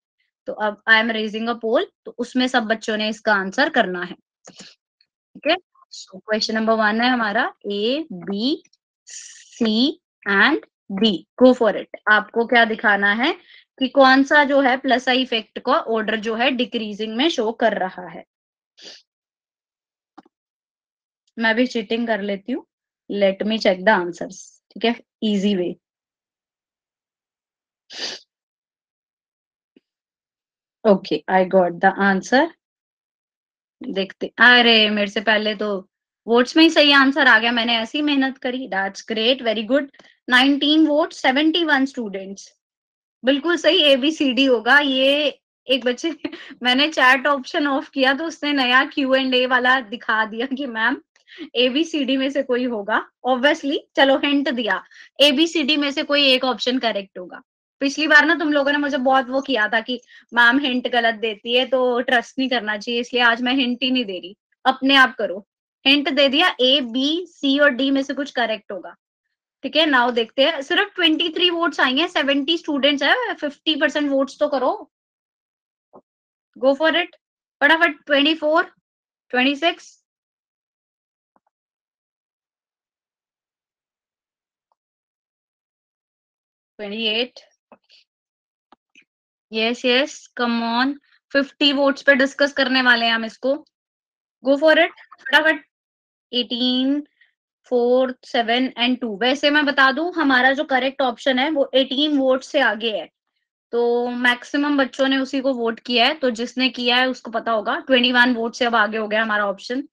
तो अब आई एम रेजिंग अ पोल, तो उसमें सब बच्चों ने इसका आंसर करना है। ठीक है, सो क्वेश्चन नंबर 1 है हमारा, A B C and D, go for it. आपको क्या दिखाना है कि कौन सा जो है प्लस आई इफेक्ट का ऑर्डर जो है डिक्रीजिंग में शो कर रहा है। मैं भी चीटिंग कर लेती हूँ, let me check the answers. ठीक है, easy way. Okay, I got the answer. देखते, अरे मेरे से पहले तो वोट्स में ही सही आंसर आ गया, मैंने ऐसी मेहनत करी, that's great, very good. 19 vote, 71 students, बिल्कुल सही, ABCD होगा ये। एक बच्चे मैंने चैट ऑप्शन ऑफ किया तो उसने नया Q&A वाला दिखा दिया कि मैम ABCD में से कोई होगा, ऑब्वियसली। चलो हिंट दिया, ABCD में से कोई एक ऑप्शन करेक्ट होगा। पिछली बार ना तुम लोगों ने मुझे बहुत वो किया था कि मैम हिंट गलत देती है तो ट्रस्ट नहीं करना चाहिए, इसलिए आज मैं हिंट ही नहीं दे रही, अपने आप करो। हिंट दे दिया, A B C और D में से कुछ करेक्ट होगा। ठीक है, नाउ देखते हैं, सिर्फ 23 वोट्स आई हैं, 70 स्टूडेंट्स है, 50% वोट्स तो करो, गो फॉर इट, फटाफट। 24, 26, 28, yes yes, come on, 50 votes पे डिस्कस करने वाले हैं हम इसको, गो फॉर इट, फटाफट। 18, 4, 7 एंड 2, वैसे मैं बता दूं हमारा जो करेक्ट ऑप्शन है वो 18 वोट से आगे है, तो मैक्सिमम बच्चों ने उसी को वोट किया है, तो जिसने किया है उसको पता होगा, 21 वोट से अब आगे हो गया हमारा ऑप्शन।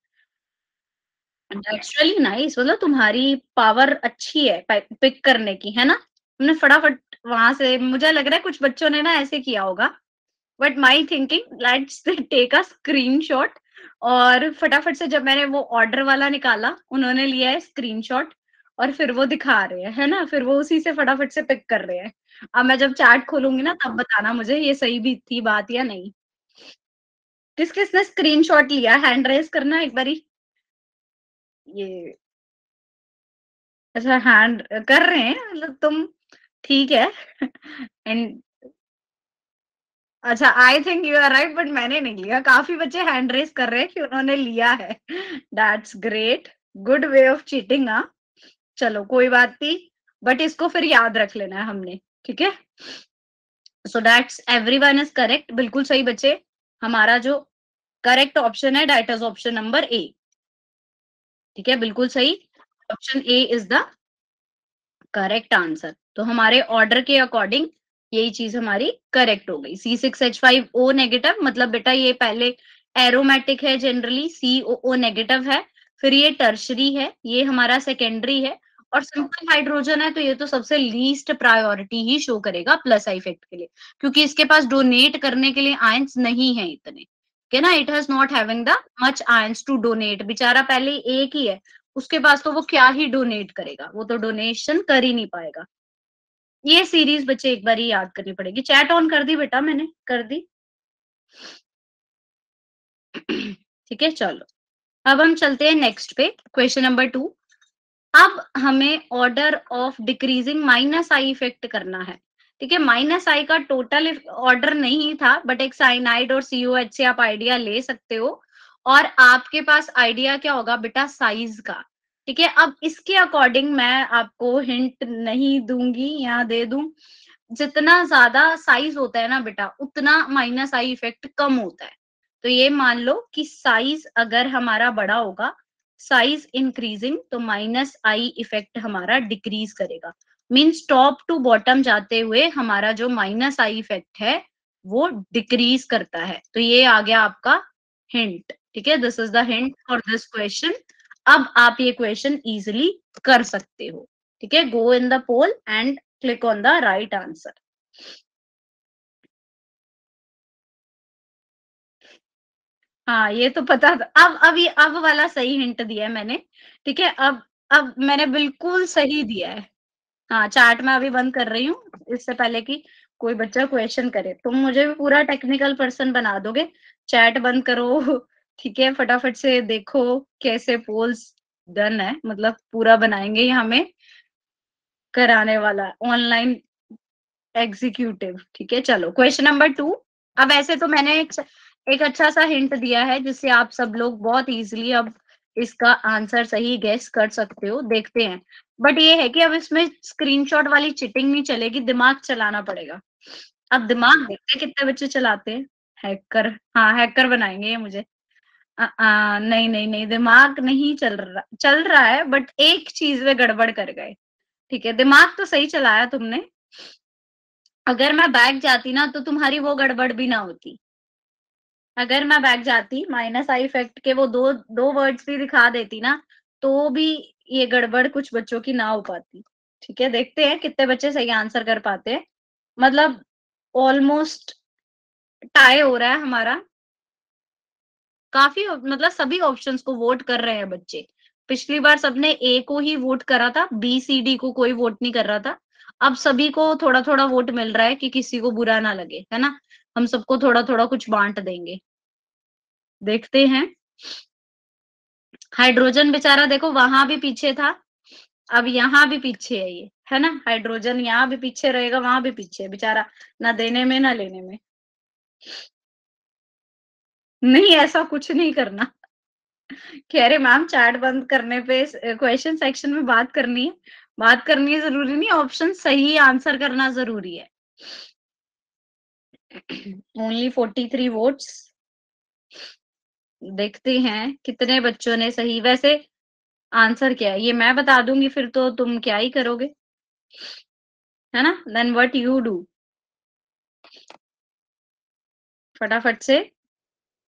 दैट्स रियली नाइस, मतलब तुम्हारी पावर अच्छी है पिक करने की, है ना? तुमने फटाफट वहां से, मुझे लग रहा है कुछ बच्चों ने ना ऐसे किया होगा, but my thinking let's take a screenshot. और फटाफट से जब मैंने वो ऑर्डर वाला निकाला, उन्होंने लिया है स्क्रीनशॉट और फिर वो दिखा रहे हैं, है ना? फिर वो उसी से फटाफट से पिक कर रहे हैं। अब मैं जब चैट खोलूंगी ना तब बताना मुझे ये सही भी थी बात या नहीं। किस किसने स्क्रीनशॉट लिया, हैंड रेज करना एक बारी। ये अच्छा, हैंड कर रहे हैं मतलब तुम, ठीक है। एंड अच्छा, I think you are right, but मैंने नहीं लिया। काफ़ी बच्चे हैंड रेज़ कर रहे हैं कि उन्होंने लिया है। That's great, good way of cheating हाँ। चलो कोई बात नहीं, बट इसको फिर याद रख लेना है हमने, ठीक है? So that's everyone is correct, बिल्कुल सही बच्चे। हमारा जो करेक्ट ऑप्शन है that is option number A, ठीक है? बिल्कुल सही। Option A is the correct answer. तो हमारे ऑर्डर के अकॉर्डिंग यही चीज हमारी करेक्ट हो गई। C6H5O नेगेटिव, मतलब बेटा ये पहले एरोमेटिक है, जनरली COO नेगेटिव है, फिर ये टर्शरी है, ये हमारा सेकेंडरी है, और सिंपल हाइड्रोजन है तो ये तो सबसे लीस्ट प्रायोरिटी ही शो करेगा प्लस आई इफेक्ट के लिए, क्योंकि इसके पास डोनेट करने के लिए आयंस नहीं है इतने, के ना, it has not having the much ions to donate. बेचारा पहले एक ही है, उसके पास तो वो क्या ही डोनेट करेगा, वो तो डोनेशन कर ही नहीं पाएगा। ये सीरीज बच्चे एक बार ही याद करनी पड़ेगी। चैट ऑन कर दी बेटा, मैंने कर दी। ठीक है, चलो अब हम चलते हैं नेक्स्ट पे, क्वेश्चन नंबर 2। अब हमें order of decreasing minus I effect करना है। ठीक है, माइनस आई का टोटल ऑर्डर नहीं था, बट एक साइनाइड और COH से आप आइडिया ले सकते हो, और आपके पास आइडिया क्या होगा बेटा, साइज का। ठीक है, अब इसके अकॉर्डिंग मैं आपको हिंट नहीं दूंगी या दे दूं, जितना ज्यादा साइज होता है ना बेटा, उतना माइनस आई इफेक्ट कम होता है। तो ये मान लो कि साइज अगर हमारा बड़ा होगा, साइज इंक्रीजिंग, तो माइनस आई इफेक्ट हमारा डिक्रीज करेगा। मीन्स टॉप टू बॉटम जाते हुए हमारा जो माइनस आई इफेक्ट है वो डिक्रीज करता है। तो ये आ गया आपका हिंट। ठीक है, this is the hint for this question. अब आप ये क्वेश्चन इजिली कर सकते हो। ठीक है, go in the poll and click on the right answer. हाँ, ये तो पता था। अब ये अब वाला सही हिंट दिया है मैंने। ठीक है, अब मैंने बिल्कुल सही दिया है। हाँ, चैट मैं अभी बंद कर रही हूँ, इससे पहले कि कोई बच्चा क्वेश्चन करे। तुम मुझे भी पूरा टेक्निकल पर्सन बना दोगे। चैट बंद करो। ठीक है, फटाफट से देखो कैसे पोल्स डन है, मतलब पूरा बनाएंगे ये हमें कराने वाला ऑनलाइन एग्जीक्यूटिव। ठीक है, चलो क्वेश्चन नंबर 2। अब ऐसे तो मैंने एक अच्छा सा हिंट दिया है जिससे आप सब लोग बहुत इजीली अब इसका आंसर सही गेस कर सकते हो। देखते हैं, बट ये है कि अब इसमें स्क्रीनशॉट वाली चिटिंग नहीं चलेगी, दिमाग चलाना पड़ेगा। अब दिमाग देखते हैं कितने बच्चे चलाते हैं। हैकर, हाँ हैकर बनाएंगे ये मुझे। नहीं नहीं नहीं, दिमाग नहीं चल रहा है, बट एक चीज में गड़बड़ कर गए। ठीक है, दिमाग तो सही चलाया तुमने। अगर मैं बैक जाती ना तो तुम्हारी वो गड़बड़ भी ना होती। अगर मैं बैक जाती, माइनस आई इफेक्ट के वो दो दो वर्ड्स भी दिखा देती ना, तो भी ये गड़बड़ कुछ बच्चों की ना हो पाती। ठीक है, देखते हैं कितने बच्चे सही आंसर कर पाते हैं। मतलब ऑलमोस्ट टाई हो रहा है हमारा। काफी मतलब सभी ऑप्शंस को वोट कर रहे हैं बच्चे। पिछली बार सबने ए को ही वोट करा था, B C D को कोई वोट नहीं कर रहा था। अब सभी को थोड़ा थोड़ा वोट मिल रहा है कि किसी को बुरा ना लगे, है ना? हम सबको थोड़ा थोड़ा कुछ बांट देंगे। देखते हैं। हाइड्रोजन बेचारा देखो वहां भी पीछे था, अब यहाँ भी पीछे है ये, है ना? हाइड्रोजन यहाँ भी पीछे रहेगा, वहां भी पीछे है बेचारा, ना देने में ना लेने में। नहीं, ऐसा कुछ नहीं करना। कह रहे मैम चैट बंद करने पे क्वेश्चन सेक्शन में बात करनी है। बात करनी है जरूरी नहीं, ऑप्शन सही आंसर करना जरूरी है। Only 43 votes. देखते हैं कितने बच्चों ने सही, वैसे आंसर क्या है ये मैं बता दूंगी फिर तो तुम क्या ही करोगे, है ना? देन व्हाट यू डू, फटाफट से।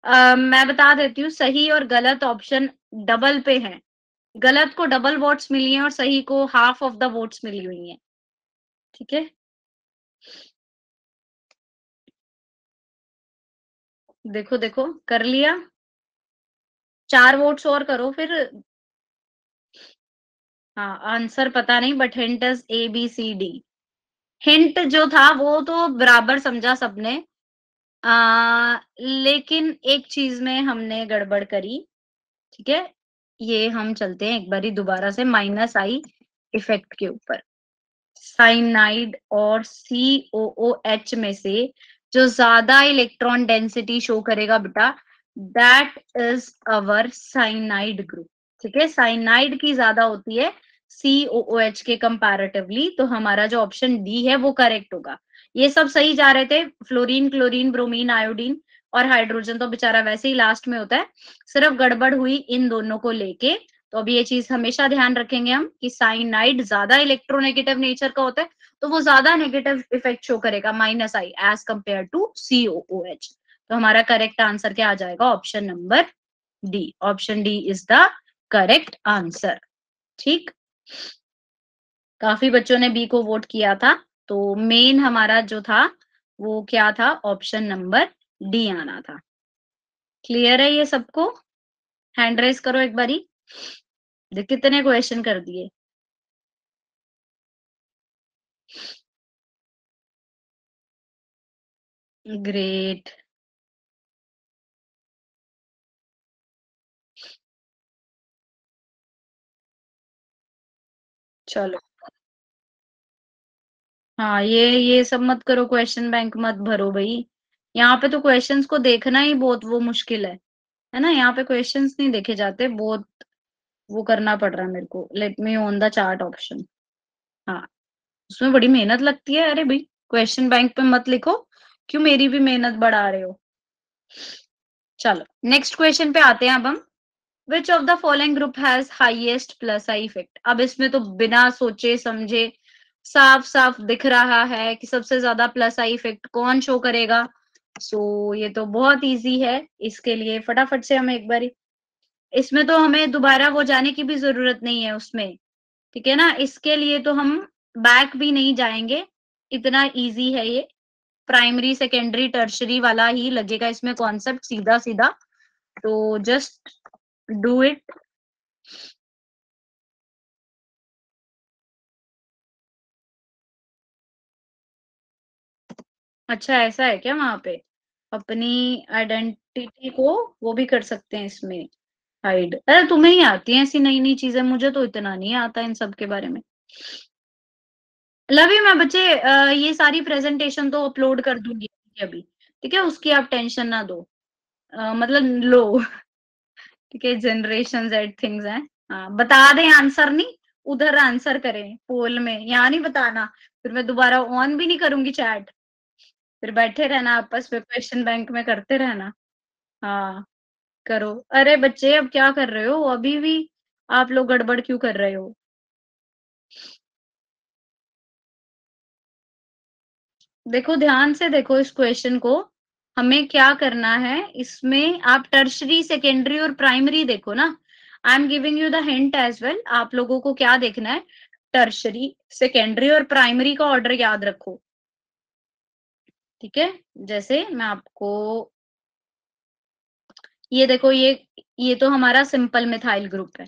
मैं बता देती हूँ, सही और गलत ऑप्शन डबल पे हैं। गलत को डबल वोट्स मिली हैं और सही को हाफ ऑफ द वोट्स मिली हुई हैं। ठीक है, देखो देखो कर लिया। 4 वोट्स और करो फिर। हाँ, आंसर पता नहीं but hint is A B C D. Hint जो था वो तो बराबर समझा सबने। लेकिन एक चीज में हमने गड़बड़ करी। ठीक है, ये हम चलते हैं एक बारी दोबारा से माइनस आई इफेक्ट के ऊपर। साइनाइड और COOH में से जो ज्यादा इलेक्ट्रॉन डेंसिटी शो करेगा बेटा, that is our cyanide group. ठीक है, साइनाइड की ज्यादा होती है COOH के कंपैरेटिवली, तो हमारा जो ऑप्शन डी है वो करेक्ट होगा। ये सब सही जा रहे थे, फ्लोरीन, क्लोरीन, ब्रोमीन, आयोडीन और हाइड्रोजन तो बेचारा वैसे ही लास्ट में होता है। सिर्फ गड़बड़ हुई इन दोनों को लेके। तो अब ये चीज हमेशा ध्यान रखेंगे हम कि साइनाइड ज्यादा इलेक्ट्रोनेगेटिव नेचर का होता है, तो वो ज्यादा नेगेटिव इफेक्ट शो करेगा minus I as compare to COOH। तो हमारा करेक्ट आंसर क्या आ जाएगा? Option number D. Option D is the correct answer. ठीक, काफी बच्चों ने बी को वोट किया था, तो मेन हमारा जो था वो क्या था? ऑप्शन नंबर डी आना था। क्लियर है ये सबको? हैंड रेस करो एक बारी। देख कितने क्वेश्चन कर दिए। ग्रेट। चलो, हाँ ये सब मत करो, क्वेश्चन बैंक मत भरो भाई। यहाँ पे तो क्वेश्चंस को देखना ही बहुत वो मुश्किल है ना? यहाँ पे क्वेश्चंस नहीं देखे जाते, बहुत वो करना पड़ रहा है मेरे को। Late me on the chart option. हाँ, उसमें बड़ी मेहनत लगती है। अरे भाई, क्वेश्चन बैंक पे मत लिखो, क्यों मेरी भी मेहनत बढ़ा रहे हो। चलो नेक्स्ट क्वेश्चन पे आते हैं अब हम। Which of the following group has highest plus I effect? अब इसमें तो बिना सोचे समझे साफ साफ दिख रहा है कि सबसे ज्यादा प्लस आई इफेक्ट कौन शो करेगा। ये तो बहुत इजी है। इसके लिए फटाफट से हम एक बार, इसमें तो हमें दोबारा वो जाने की भी जरूरत नहीं है उसमें। ठीक है ना, इसके लिए तो हम बैक भी नहीं जाएंगे, इतना इजी है ये। प्राइमरी सेकेंडरी टर्शरी वाला ही लगेगा इसमें कॉन्सेप्ट, सीधा सीधा। तो जस्ट डू इट। अच्छा, ऐसा है क्या वहां पे? अपनी आइडेंटिटी को वो भी कर सकते हैं इसमें हाइड? अरे तुम्हें ही आती है ऐसी नई नई चीजें, मुझे तो इतना नहीं आता इन सब के बारे में। Love you. मैं बच्चे ये सारी प्रेजेंटेशन तो अपलोड कर दूंगी अभी। ठीक है, उसकी आप टेंशन ना दो। मतलब लो। ठीक है, जनरेशन जेड थिंग्स हैं। हाँ, बता दें आंसर, नहीं उधर आंसर करें पोल में, यहाँ नहीं बताना। फिर मैं दोबारा ऑन भी नहीं करूंगी चैट। फिर बैठे रहना आपस में क्वेश्चन बैंक में करते रहना। हाँ, करो। अरे बच्चे, अब क्या कर रहे हो अभी भी? आप लोग गड़बड़ क्यों कर रहे हो? देखो ध्यान से देखो इस क्वेश्चन को। हमें क्या करना है इसमें? आप टर्शरी, सेकेंडरी और प्राइमरी देखो ना। I am giving you the hint as well. आप लोगों को क्या देखना है? टर्शरी, सेकेंडरी और प्राइमरी का ऑर्डर याद रखो। ठीक है, जैसे मैं आपको, ये देखो, ये तो हमारा सिंपल मिथाइल ग्रुप है।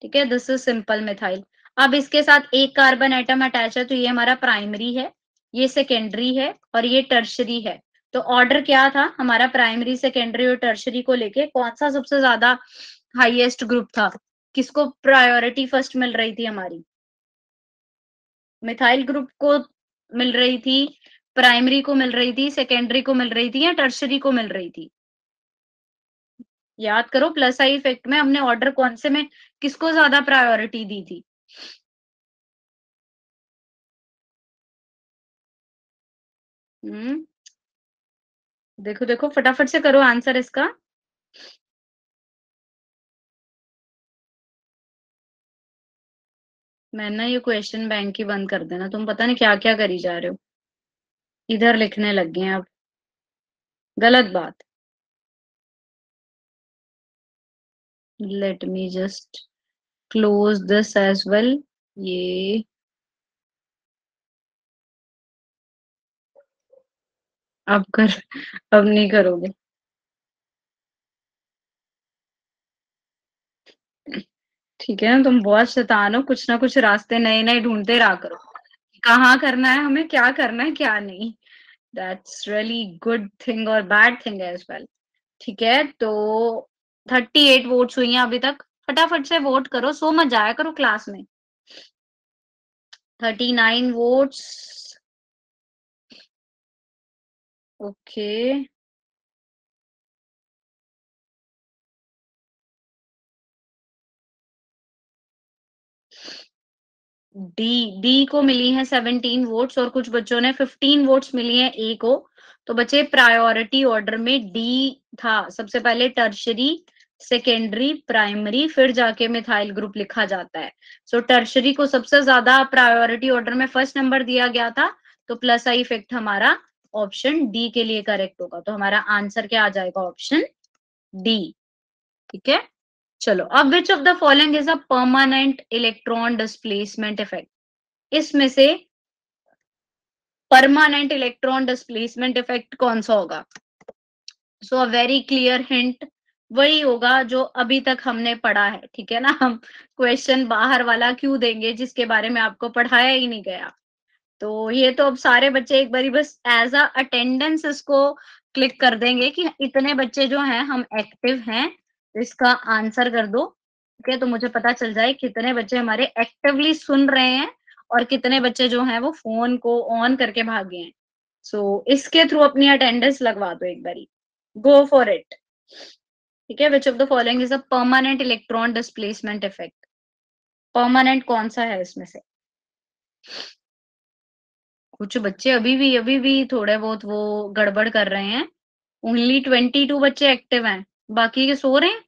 ठीक है, दिस इज सिंपल मिथाइल। अब इसके साथ एक कार्बन एटम अटैच है, तो ये हमारा प्राइमरी है, ये सेकेंडरी है और ये टर्शरी है। तो ऑर्डर क्या था हमारा? प्राइमरी, सेकेंडरी और टर्शरी को लेके कौन सा सबसे ज्यादा हाईएस्ट ग्रुप था? किसको प्रायोरिटी फर्स्ट मिल रही थी हमारी? मिथाइल ग्रुप को मिल रही थी, प्राइमरी को मिल रही थी, सेकेंडरी को मिल रही थी या टर्शरी को मिल रही थी? याद करो, प्लस आई इफेक्ट में हमने ऑर्डर कौन से में किसको ज्यादा प्रायोरिटी दी थी? हम्म, देखो देखो फटाफट से करो आंसर इसका। मैं ना ये क्वेश्चन बैंक ही बंद कर देना, तुम पता नहीं क्या क्या करी जा रहे हो। इधर लिखने लग गए हैं अब। गलत बात। Let me just close this as well. ये अब कर, अब नहीं करोगे? ठीक है ना, तुम बहुत शैतान हो, कुछ ना कुछ रास्ते नए नए ढूंढते रहा करो। कहाँ करना है हमें, क्या करना है क्या नहीं। दैट्स रियली गुड थिंग और बैड थिंग एज वेल। ठीक है, तो 38 वोट्स हुई हैं अभी तक। फटाफट से वोट करो, सो मत जाया करो क्लास में। 39 वोट्स। ओके, डी डी को मिली है 17 वोट्स और कुछ बच्चों ने 15 वोट्स मिली है ए को। तो बच्चे प्रायोरिटी ऑर्डर में डी था सबसे पहले, टर्शरी, सेकेंडरी, प्राइमरी, फिर जाके मिथाइल ग्रुप लिखा जाता है। सो टर्शरी को सबसे ज्यादा प्रायोरिटी ऑर्डर में फर्स्ट नंबर दिया गया था। तो प्लस आई इफेक्ट हमारा ऑप्शन डी के लिए करेक्ट होगा। तो हमारा आंसर क्या आ जाएगा? Option D. ठीक है, चलो अब which of the following is a permanent electron displacement effect? इसमें से परमानेंट इलेक्ट्रॉन डिस्प्लेसमेंट इफेक्ट कौन सा होगा? सो अ वेरी क्लियर हिंट वही होगा जो अभी तक हमने पढ़ा है। ठीक है ना, हम क्वेश्चन बाहर वाला क्यों देंगे जिसके बारे में आपको पढ़ाया ही नहीं गया। तो ये तो अब सारे बच्चे एक बारी बस एज अ अटेंडेंस इसको क्लिक कर देंगे कि इतने बच्चे जो हैं हम एक्टिव हैं, तो इसका आंसर कर दो। ठीक है, तो मुझे पता चल जाए कितने बच्चे हमारे एक्टिवली सुन रहे हैं और कितने बच्चे जो हैं वो फोन को ऑन करके भागे हैं। सो इसके थ्रू अपनी अटेंडेंस लगवा दो एक बारी। गो फॉर इट। ठीक है, which of the following is a permanent electron displacement effect? Permanent कौन सा है इसमें से? कुछ बच्चे अभी भी थोड़े बहुत वो गड़बड़ कर रहे हैं। ओनली 22 बच्चे एक्टिव हैं, बाकी के सो रहे हैं।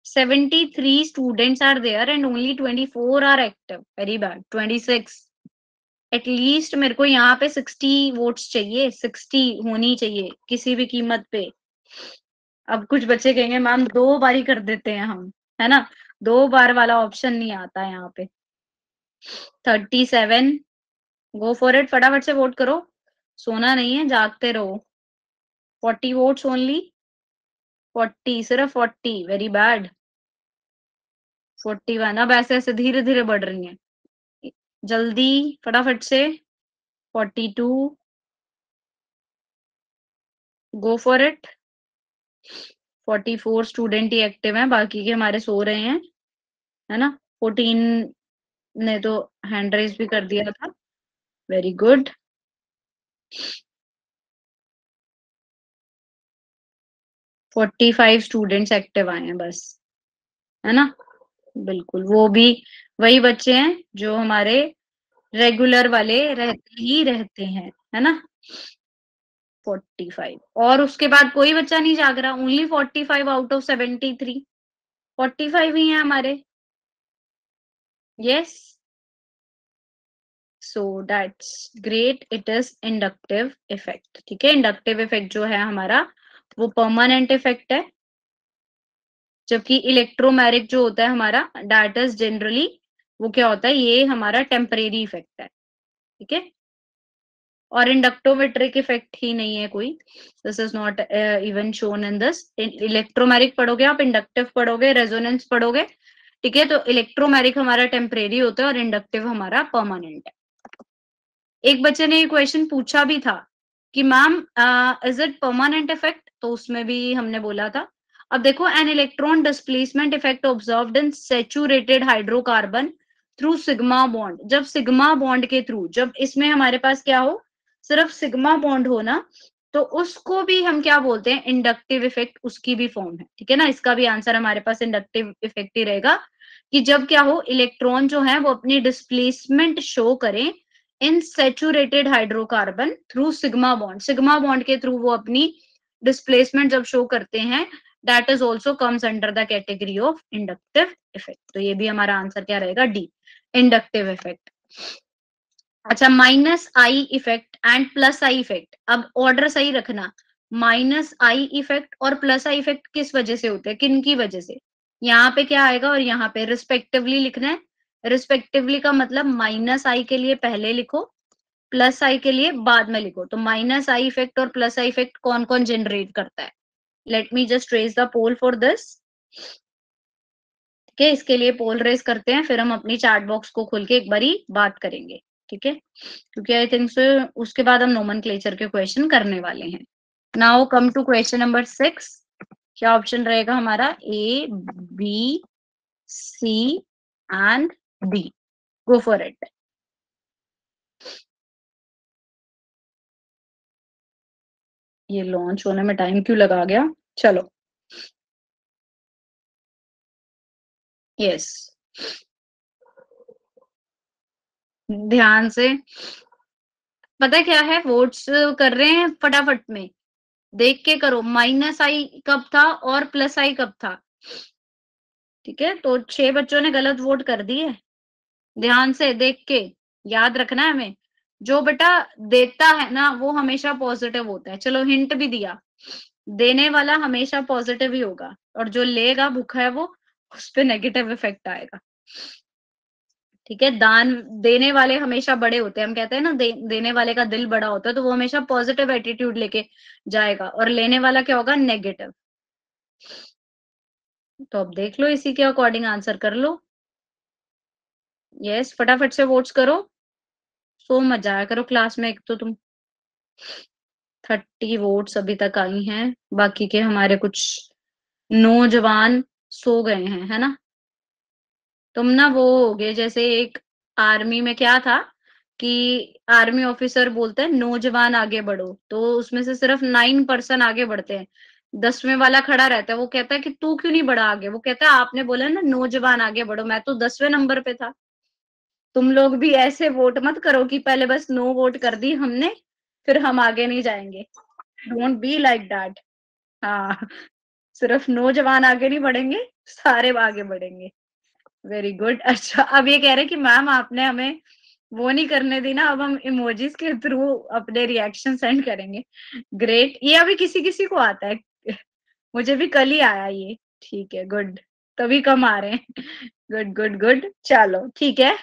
73 students are there and only 24 are active. Very bad. 26। At least मेरे को यहाँ पे 60 वोट्स चाहिए, 60 होनी चाहिए किसी भी कीमत पे। अब कुछ बच्चे कहेंगे मैम 2 बारी कर देते हैं हम, है ना? 2 बार वाला ऑप्शन नहीं आता यहाँ पे। 37। गो फॉर इट, फटाफट से वोट करो, सोना नहीं है, जागते रहो। 40 वोट्स ओनली। 40, सिर्फ 40। Very bad. 41। अब ऐसे ऐसे धीरे धीरे बढ़ रही हैं, जल्दी फटाफट से। 42। गो for it. 44 student he active हैं, बाकी के हमारे सो रहे हैं, है ना? 14 ने तो हैंड रेज भी कर दिया था। Very good. 45 स्टूडेंट्स एक्टिव आए हैं बस, है ना? बिल्कुल, वो भी वही बच्चे हैं जो हमारे रेगुलर वाले रहते ही रहते हैं, है ना? 45 और उसके बाद कोई बच्चा नहीं जाग रहा। Only 45 out of 73। 45 ही हैं हमारे। Yes, so that's great. It is inductive effect. ठीक है, इंडक्टिव इफेक्ट जो है हमारा वो परमानेंट इफेक्ट है, जबकि इलेक्ट्रोमैरिक जो होता है हमारा दैट इज जनरली वो क्या होता है, ये हमारा टेम्परेरी इफेक्ट है। ठीक है, और इंडक्टोमेट्रिक इफेक्ट ही नहीं है कोई। This is not even shown in this. Electromeric पढ़ोगे आप, इंडक्टिव पढ़ोगे, रेजोनेंस पढ़ोगे। ठीक है, तो इलेक्ट्रोमैरिक हमारा टेम्परेरी होता है और इंडक्टिव हमारा परमानेंट है। एक बच्चे ने ये क्वेश्चन पूछा भी था कि ma'am is it permanent effect, तो उसमें भी हमने बोला था। अब देखो, an electron displacement effect observed in saturated hydrocarbon through sigma bond. जब सिग्मा बॉन्ड के थ्रू, जब इसमें हमारे पास क्या हो, सिर्फ सिग्मा बॉन्ड हो ना, तो उसको भी हम क्या बोलते हैं? इंडक्टिव इफेक्ट उसकी भी फॉर्म है। ठीक है ना, इसका भी आंसर हमारे पास इंडक्टिव इफेक्ट ही रहेगा कि जब क्या हो, इलेक्ट्रॉन जो है वो अपनी डिस्प्लेसमेंट शो करें in saturated hydrocarbon through sigma bond. Sigma bond के थ्रू वो अपनी डिस्प्लेसमेंट जब शो करते हैं, that is also comes under the category of inductive effect. तो ये भी हमारा आंसर क्या रहेगा? D, inductive effect. अच्छा, minus I effect and plus I effect, अब ऑर्डर सही रखना। माइनस आई इफेक्ट और प्लस आई इफेक्ट किस वजह से होते हैं, किन की वजह से? यहाँ पे क्या आएगा और यहाँ पे रिस्पेक्टिवली लिखना है। रिस्पेक्टिवली का मतलब माइनस आई के लिए पहले लिखो, प्लस आई के लिए बाद में लिखो। तो माइनस आई इफेक्ट और प्लस आई इफेक्ट कौन कौन जनरेट करता है? Let me just raise the poll for this. ठीक है, इसके लिए पोल रेज करते हैं, फिर हम अपनी चैट बॉक्स को खोल के एक बारी बात करेंगे। ठीक है, क्योंकि आई थिंक सो उसके बाद हम नोमेनक्लेचर के क्वेश्चन करने वाले हैं। Now come to question number 6। क्या ऑप्शन रहेगा हमारा? A, B, C and D. Go for it. ये लॉन्च होने में टाइम क्यों लगा गया? चलो, यस, ध्यान से। पता क्या है, वोट्स कर रहे हैं फटाफट में, देख के करो। माइनस आई कब था और प्लस आई कब था? ठीक है, तो 6 बच्चों ने गलत वोट कर दिए। ध्यान से देख के याद रखना है हमें। जो बेटा देता है ना वो हमेशा पॉजिटिव होता है। चलो, हिंट भी दिया, देने वाला हमेशा पॉजिटिव ही होगा, और जो लेगा भूखा है वो, उस पे नेगेटिव इफेक्ट आएगा। ठीक है, दान देने वाले हमेशा बड़े होते हैं। हम कहते हैं ना, देने वाले का दिल बड़ा होता है, तो वो हमेशा पॉजिटिव एटीट्यूड लेके जाएगा, और लेने वाला क्या होगा? नेगेटिव। तो अब देख लो, इसी के अकॉर्डिंग आंसर कर लो। यस, फटाफट से वोट्स करो। सो मत जाया करो क्लास में, एक तो तुम। 30 वोट्स अभी तक आई हैं, बाकी के हमारे कुछ नौजवान सो गए हैं, है ना? तुम ना वो हो गए जैसे एक आर्मी में क्या था कि आर्मी ऑफिसर बोलते हैं नौजवान आगे बढ़ो, तो उसमें से सिर्फ 9 पर्सन आगे बढ़ते हैं। 10वें वाला खड़ा रहता है, वो कहता है कि तू क्यों नहीं बढ़ा आगे? वो कहता है आपने बोला ना नौजवान आगे बढ़ो, मैं तो 10वें नंबर पे था। तुम लोग भी ऐसे वोट मत करो कि पहले बस नो वोट कर दी हमने, फिर हम आगे नहीं जाएंगे। Don't be like that. हाँ, सिर्फ नौजवान आगे नहीं बढ़ेंगे, सारे आगे बढ़ेंगे। Very good. अच्छा, अब ये कह रहे हैं कि मैम आपने हमें वो नहीं करने दी ना, अब हम इमोजीज के थ्रू अपने रिएक्शन सेंड करेंगे। ग्रेट, ये अभी किसी किसी को आता है। मुझे भी कल ही आया ये। ठीक है, गुड, तभी कम आ रहे हैं। गुड गुड गुड, चलो ठीक है।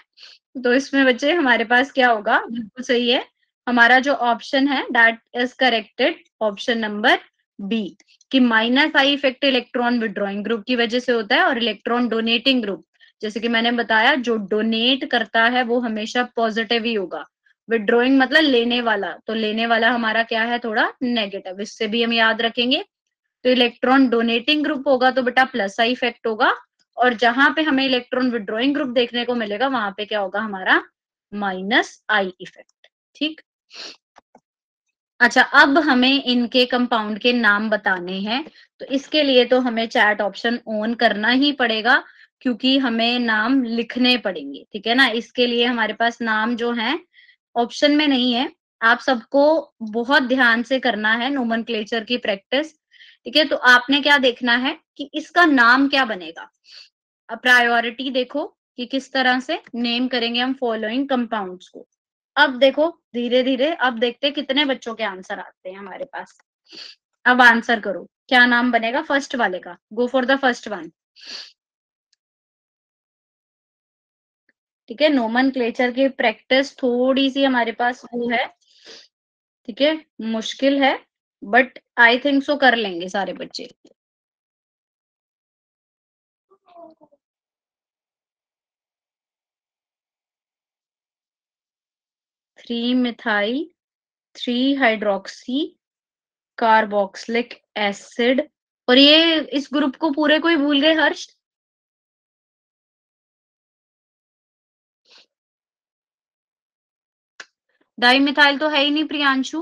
तो इसमें बच्चे हमारे पास क्या होगा? बिल्कुल सही है। हमारा जो ऑप्शन है that is corrected, option number B, कि minus I effect electron withdrawing group की वजह से होता है, और इलेक्ट्रॉन डोनेटिंग ग्रुप, जैसे कि मैंने बताया, जो डोनेट करता है वो हमेशा पॉजिटिव ही होगा। विड्रॉइंग मतलब लेने वाला, तो लेने वाला हमारा क्या है? थोड़ा नेगेटिव। इससे भी हम याद रखेंगे। तो इलेक्ट्रॉन डोनेटिंग ग्रुप होगा तो बेटा प्लस आई इफेक्ट होगा, और जहां पे हमें इलेक्ट्रॉन विड्रॉइंग ग्रुप देखने को मिलेगा वहां पे क्या होगा? हमारा माइनस आई इफेक्ट। ठीक। अच्छा, अब हमें इनके कंपाउंड के नाम बताने हैं, तो इसके लिए तो हमें चैट ऑप्शन ऑन करना ही पड़ेगा, क्योंकि हमें नाम लिखने पड़ेंगे। ठीक है ना? इसके लिए हमारे पास नाम जो है ऑप्शन में नहीं है। आप सबको बहुत ध्यान से करना है नोमेनक्लेचर की प्रैक्टिस। ठीक है, तो आपने क्या देखना है कि इसका नाम क्या बनेगा। प्रायोरिटी देखो कि किस तरह से नेम करेंगे हम फॉलोइंग कंपाउंड्स को। अब देखो, धीरे धीरे अब देखते हैं कितने बच्चों के आंसर आते हैं हमारे पास। अब आंसर करो, क्या नाम बनेगा फर्स्ट वाले का? Go for the first one. ठीक है, नोमेनक्लेचर की प्रैक्टिस थोड़ी सी हमारे पास वो है। ठीक है, मुश्किल है, बट आई थिंक सो कर लेंगे सारे बच्चे। 3 मिथाइल 3 हाइड्रोक्सी कार्बोक्सिलिक एसिड। और ये इस ग्रुप को पूरे को ही भूल गए हर्ष। डाइमिथाइल तो है ही नहीं Priyanshu.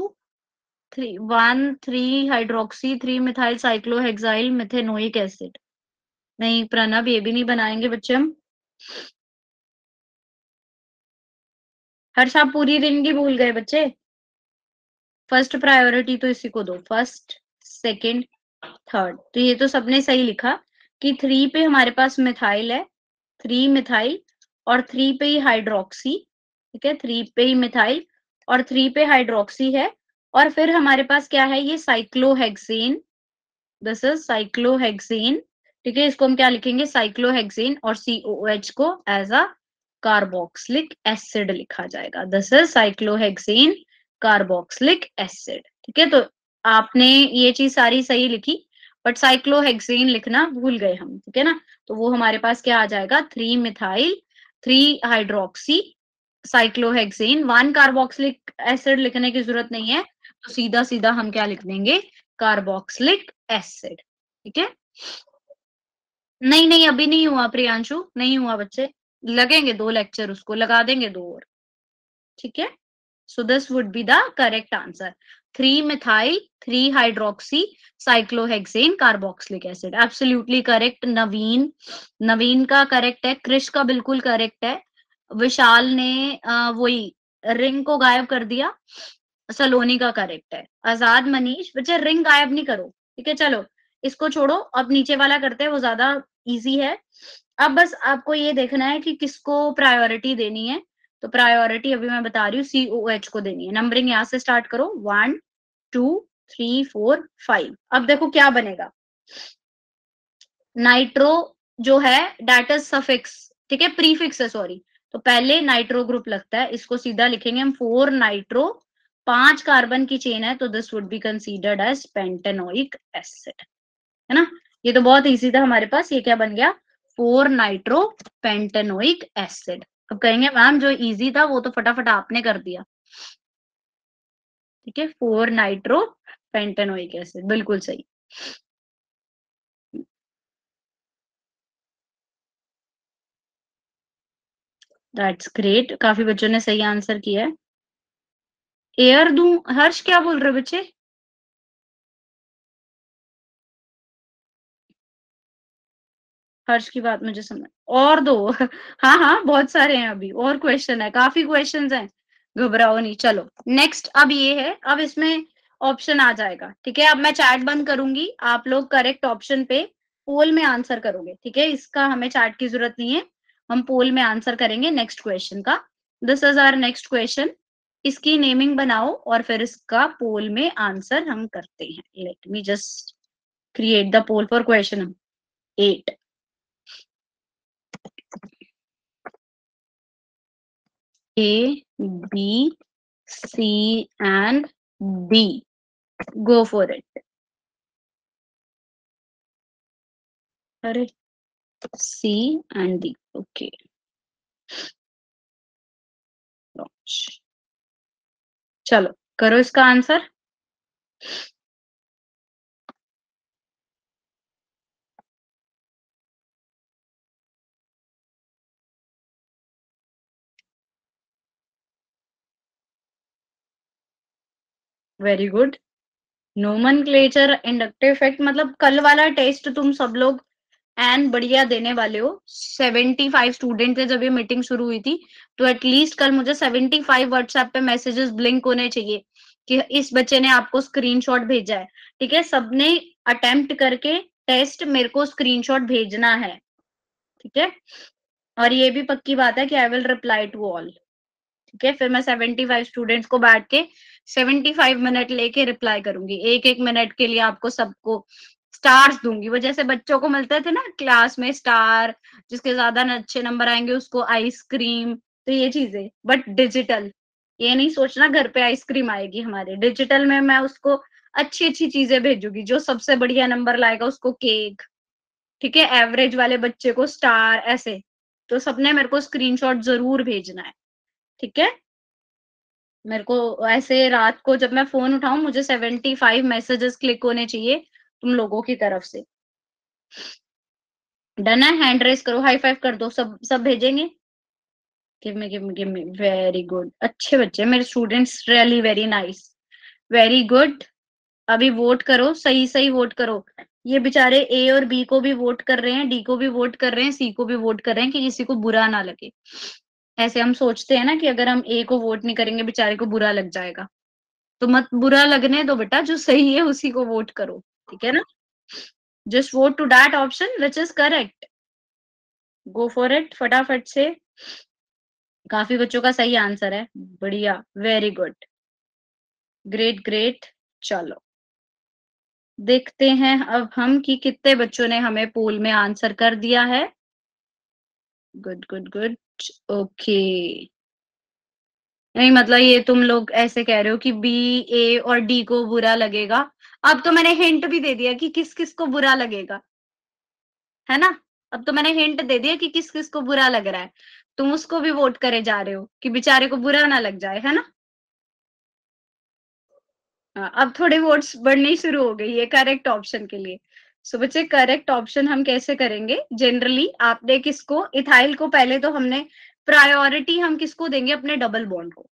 3 1 3 hydroxy 3 methyl cyclohexyl methanoic acid. नहीं प्रणब, ये भी नहीं बनाएंगे बच्चे हम। हर्ष, आप पूरी रिंग ही भूल गए बच्चे। फर्स्ट प्रायोरिटी तो इसी को दो, फर्स्ट, सेकंड, थर्ड। तो ये तो सबने सही लिखा कि 3 पे हमारे पास मिथाइल है, 3 मिथाइल, और 3 पे ही हाइड्रोक्सी। ठीक है, 3 पे ही मिथाइल और 3 पे हाइड्रोक्सी है। और फिर हमारे पास क्या है? ये साइक्लोहेक्सेन, दिस इज साइक्लोहेक्सेन। ठीक है, इसको हम क्या लिखेंगे, साइक्लोहेक्सेन, और COOH को एज अ कार्बोक्सिलिक एसिड लिखा जाएगा। This is cyclohexane carboxylic acid. ठीक है, तो आपने ये चीज सारी सही लिखी, बट साइक्लोहेक्सेन लिखना भूल गए हम। ठीक है ना, तो वो हमारे पास क्या आ जाएगा, 3 methyl 3 hydroxy cyclohexane. 1 carboxylic acid लिखने की जरूरत नहीं है, तो सीधा सीधा हम क्या लिख देंगे, कार्बोक्सिलिक एसिड। ठीक है, नहीं नहीं अभी नहीं हुआ प्रियांशु, नहीं हुआ बच्चे, लगेंगे 2 लेक्चर, उसको लगा देंगे 2 और। ठीक है, so this would be the correct answer, 3 methyl 3 hydroxy cyclohexane carboxylic acid. Absolutely correct. Naveen, Naveen का करेक्ट है, कृष का बिल्कुल करेक्ट है, विशाल ने वही रिंग को गायब कर दिया, सलोनी का करेक्ट है। आजाद मनीष, बच्चे रिंग गायब नहीं करो। ठीक है, चलो इसको छोड़ो, अब नीचे वाला करते हैं, वो ज्यादा इजी है। अब बस आपको ये देखना है कि किसको प्रायोरिटी देनी है, तो प्रायोरिटी अभी मैं बता रही हूँ, COH को देनी है। नंबरिंग यहाँ से स्टार्ट करो, 1 2 3 4 5। अब देखो क्या बनेगा, नाइट्रो जो है डेट इज सफिक्स, ठीक है, प्रीफिक्स है सॉरी, तो पहले नाइट्रो ग्रुप लगता है, इसको सीधा लिखेंगे हम 4 नाइट्रो, 5 कार्बन की चेन है, तो this would be considered as pentanoic acid. है ना, ये तो बहुत इजी था हमारे पास, ये क्या बन गया, 4 नाइट्रो पेंटेनोइक एसिड। अब कहेंगे मैम जो इजी था वो तो फटाफट आपने कर दिया। ठीक है, 4 नाइट्रो पेंटेनोइक एसिड, बिल्कुल सही। दैट्स ग्रेट, काफी बच्चों ने सही आंसर किया है। एयर दूं, हर्ष क्या बोल रहे हो बच्चे, हर्ष की बात मुझे समझ, और दो हाँ हाँ बहुत सारे हैं, अभी और क्वेश्चन है, काफी क्वेश्चंस हैं, घबराओ नहीं। चलो नेक्स्ट, अब ये है, अब इसमें ऑप्शन आ जाएगा। ठीक है, अब मैं चैट बंद करूंगी, आप लोग करेक्ट ऑप्शन पे पोल में आंसर करोगे। ठीक है, इसका हमें चैट की जरूरत नहीं है, हम पोल में आंसर करेंगे नेक्स्ट क्वेश्चन का। This is our next question, इसकी नेमिंग बनाओ और फिर इसका पोल में आंसर हम करते हैं। Let me just create the poll for question 8। A, B, C, and D. Go for it. अरे C and D. Okay. Launch. चलो करो इसका answer. Very good. Nomenclature inductive effect, मतलब कल वाला टेस्ट तुम सब लोग एन बढ़िया देने वाले हो। 75 स्टूडेंट थे जब ये मीटिंग शुरू हुई थी, तो एटलीस्ट कल मुझे 75 व्हाट्सएप पे मैसेजेस ब्लिंक होने चाहिए कि इस बच्चे ने आपको स्क्रीनशॉट भेजा है। ठीक है, सबने अटेम्प्ट करके टेस्ट मेरे को स्क्रीनशॉट भेजना है। ठीक है, और ये भी पक्की बात है कि I will reply to all. ठीक है, फिर मैं 75 स्टूडेंट्स को बैठ के 75 मिनट लेके रिप्लाई करूंगी, एक एक मिनट के लिए आपको सबको स्टार्स दूंगी। वो जैसे बच्चों को मिलते थे ना क्लास में स्टार, जिसके ज्यादा अच्छे नंबर आएंगे उसको आइसक्रीम, तो ये चीजें, बट डिजिटल। ये नहीं सोचना घर पे आइसक्रीम आएगी हमारे, डिजिटल में मैं उसको अच्छी अच्छी चीजें भेजूंगी, जो सबसे बढ़िया नंबर लाएगा उसको केक। ठीक है, एवरेज वाले बच्चे को स्टार, ऐसे। तो सबने मेरे को स्क्रीनशॉट जरूर भेजना है। ठीक है, मेरे को ऐसे रात को जब मैं फोन उठाऊं मुझे 75 मैसेजेस क्लिक होने चाहिए तुम लोगों की तरफ से। डन है, हैंड रेस करो, हाई फाइव कर दो, सब सब भेजेंगे। गिव मी वेरी गुड, अच्छे बच्चे मेरे students, really very nice, very good. अभी वोट करो, सही सही वोट करो। ये बेचारे ए और बी को भी वोट कर रहे हैं, डी को भी वोट कर रहे हैं, सी को भी वोट कर रहे हैं, कि किसी को बुरा ना लगे। ऐसे हम सोचते हैं ना कि अगर हम ए को वोट नहीं करेंगे बेचारे को बुरा लग जाएगा, तो मत बुरा लगने दो बेटा, जो सही है उसी को वोट करो। ठीक है ना, just vote to that option which is correct, go for it फटाफट से। काफी बच्चों का सही आंसर है, बढ़िया, वेरी गुड, ग्रेट ग्रेट। चलो देखते हैं अब हम कि कितने बच्चों ने हमें पोल में आंसर कर दिया है। Good, good, good. ओके। नहीं मतलब ये तुम लोग ऐसे कह रहे हो कि बी, ए और डी को बुरा लगेगा। अब तो मैंने हिंट भी दे दिया कि किस-किस को बुरा लगेगा, है ना? अब तो मैंने हिंट दे दिया कि किस-किस को बुरा लग रहा है। तुम उसको भी वोट करे जा रहे हो कि बेचारे को बुरा ना लग जाए, है ना? हाँ, अब थोड़े वोट्स बढ़नी शुरू हो गई है करेक्ट ऑप्शन के लिए। सो बच्चे करेक्ट ऑप्शन हम कैसे करेंगे? जनरली आपने किसको इथाइल को पहले तो हमने प्रायोरिटी हम किसको देंगे? अपने डबल बॉन्ड को।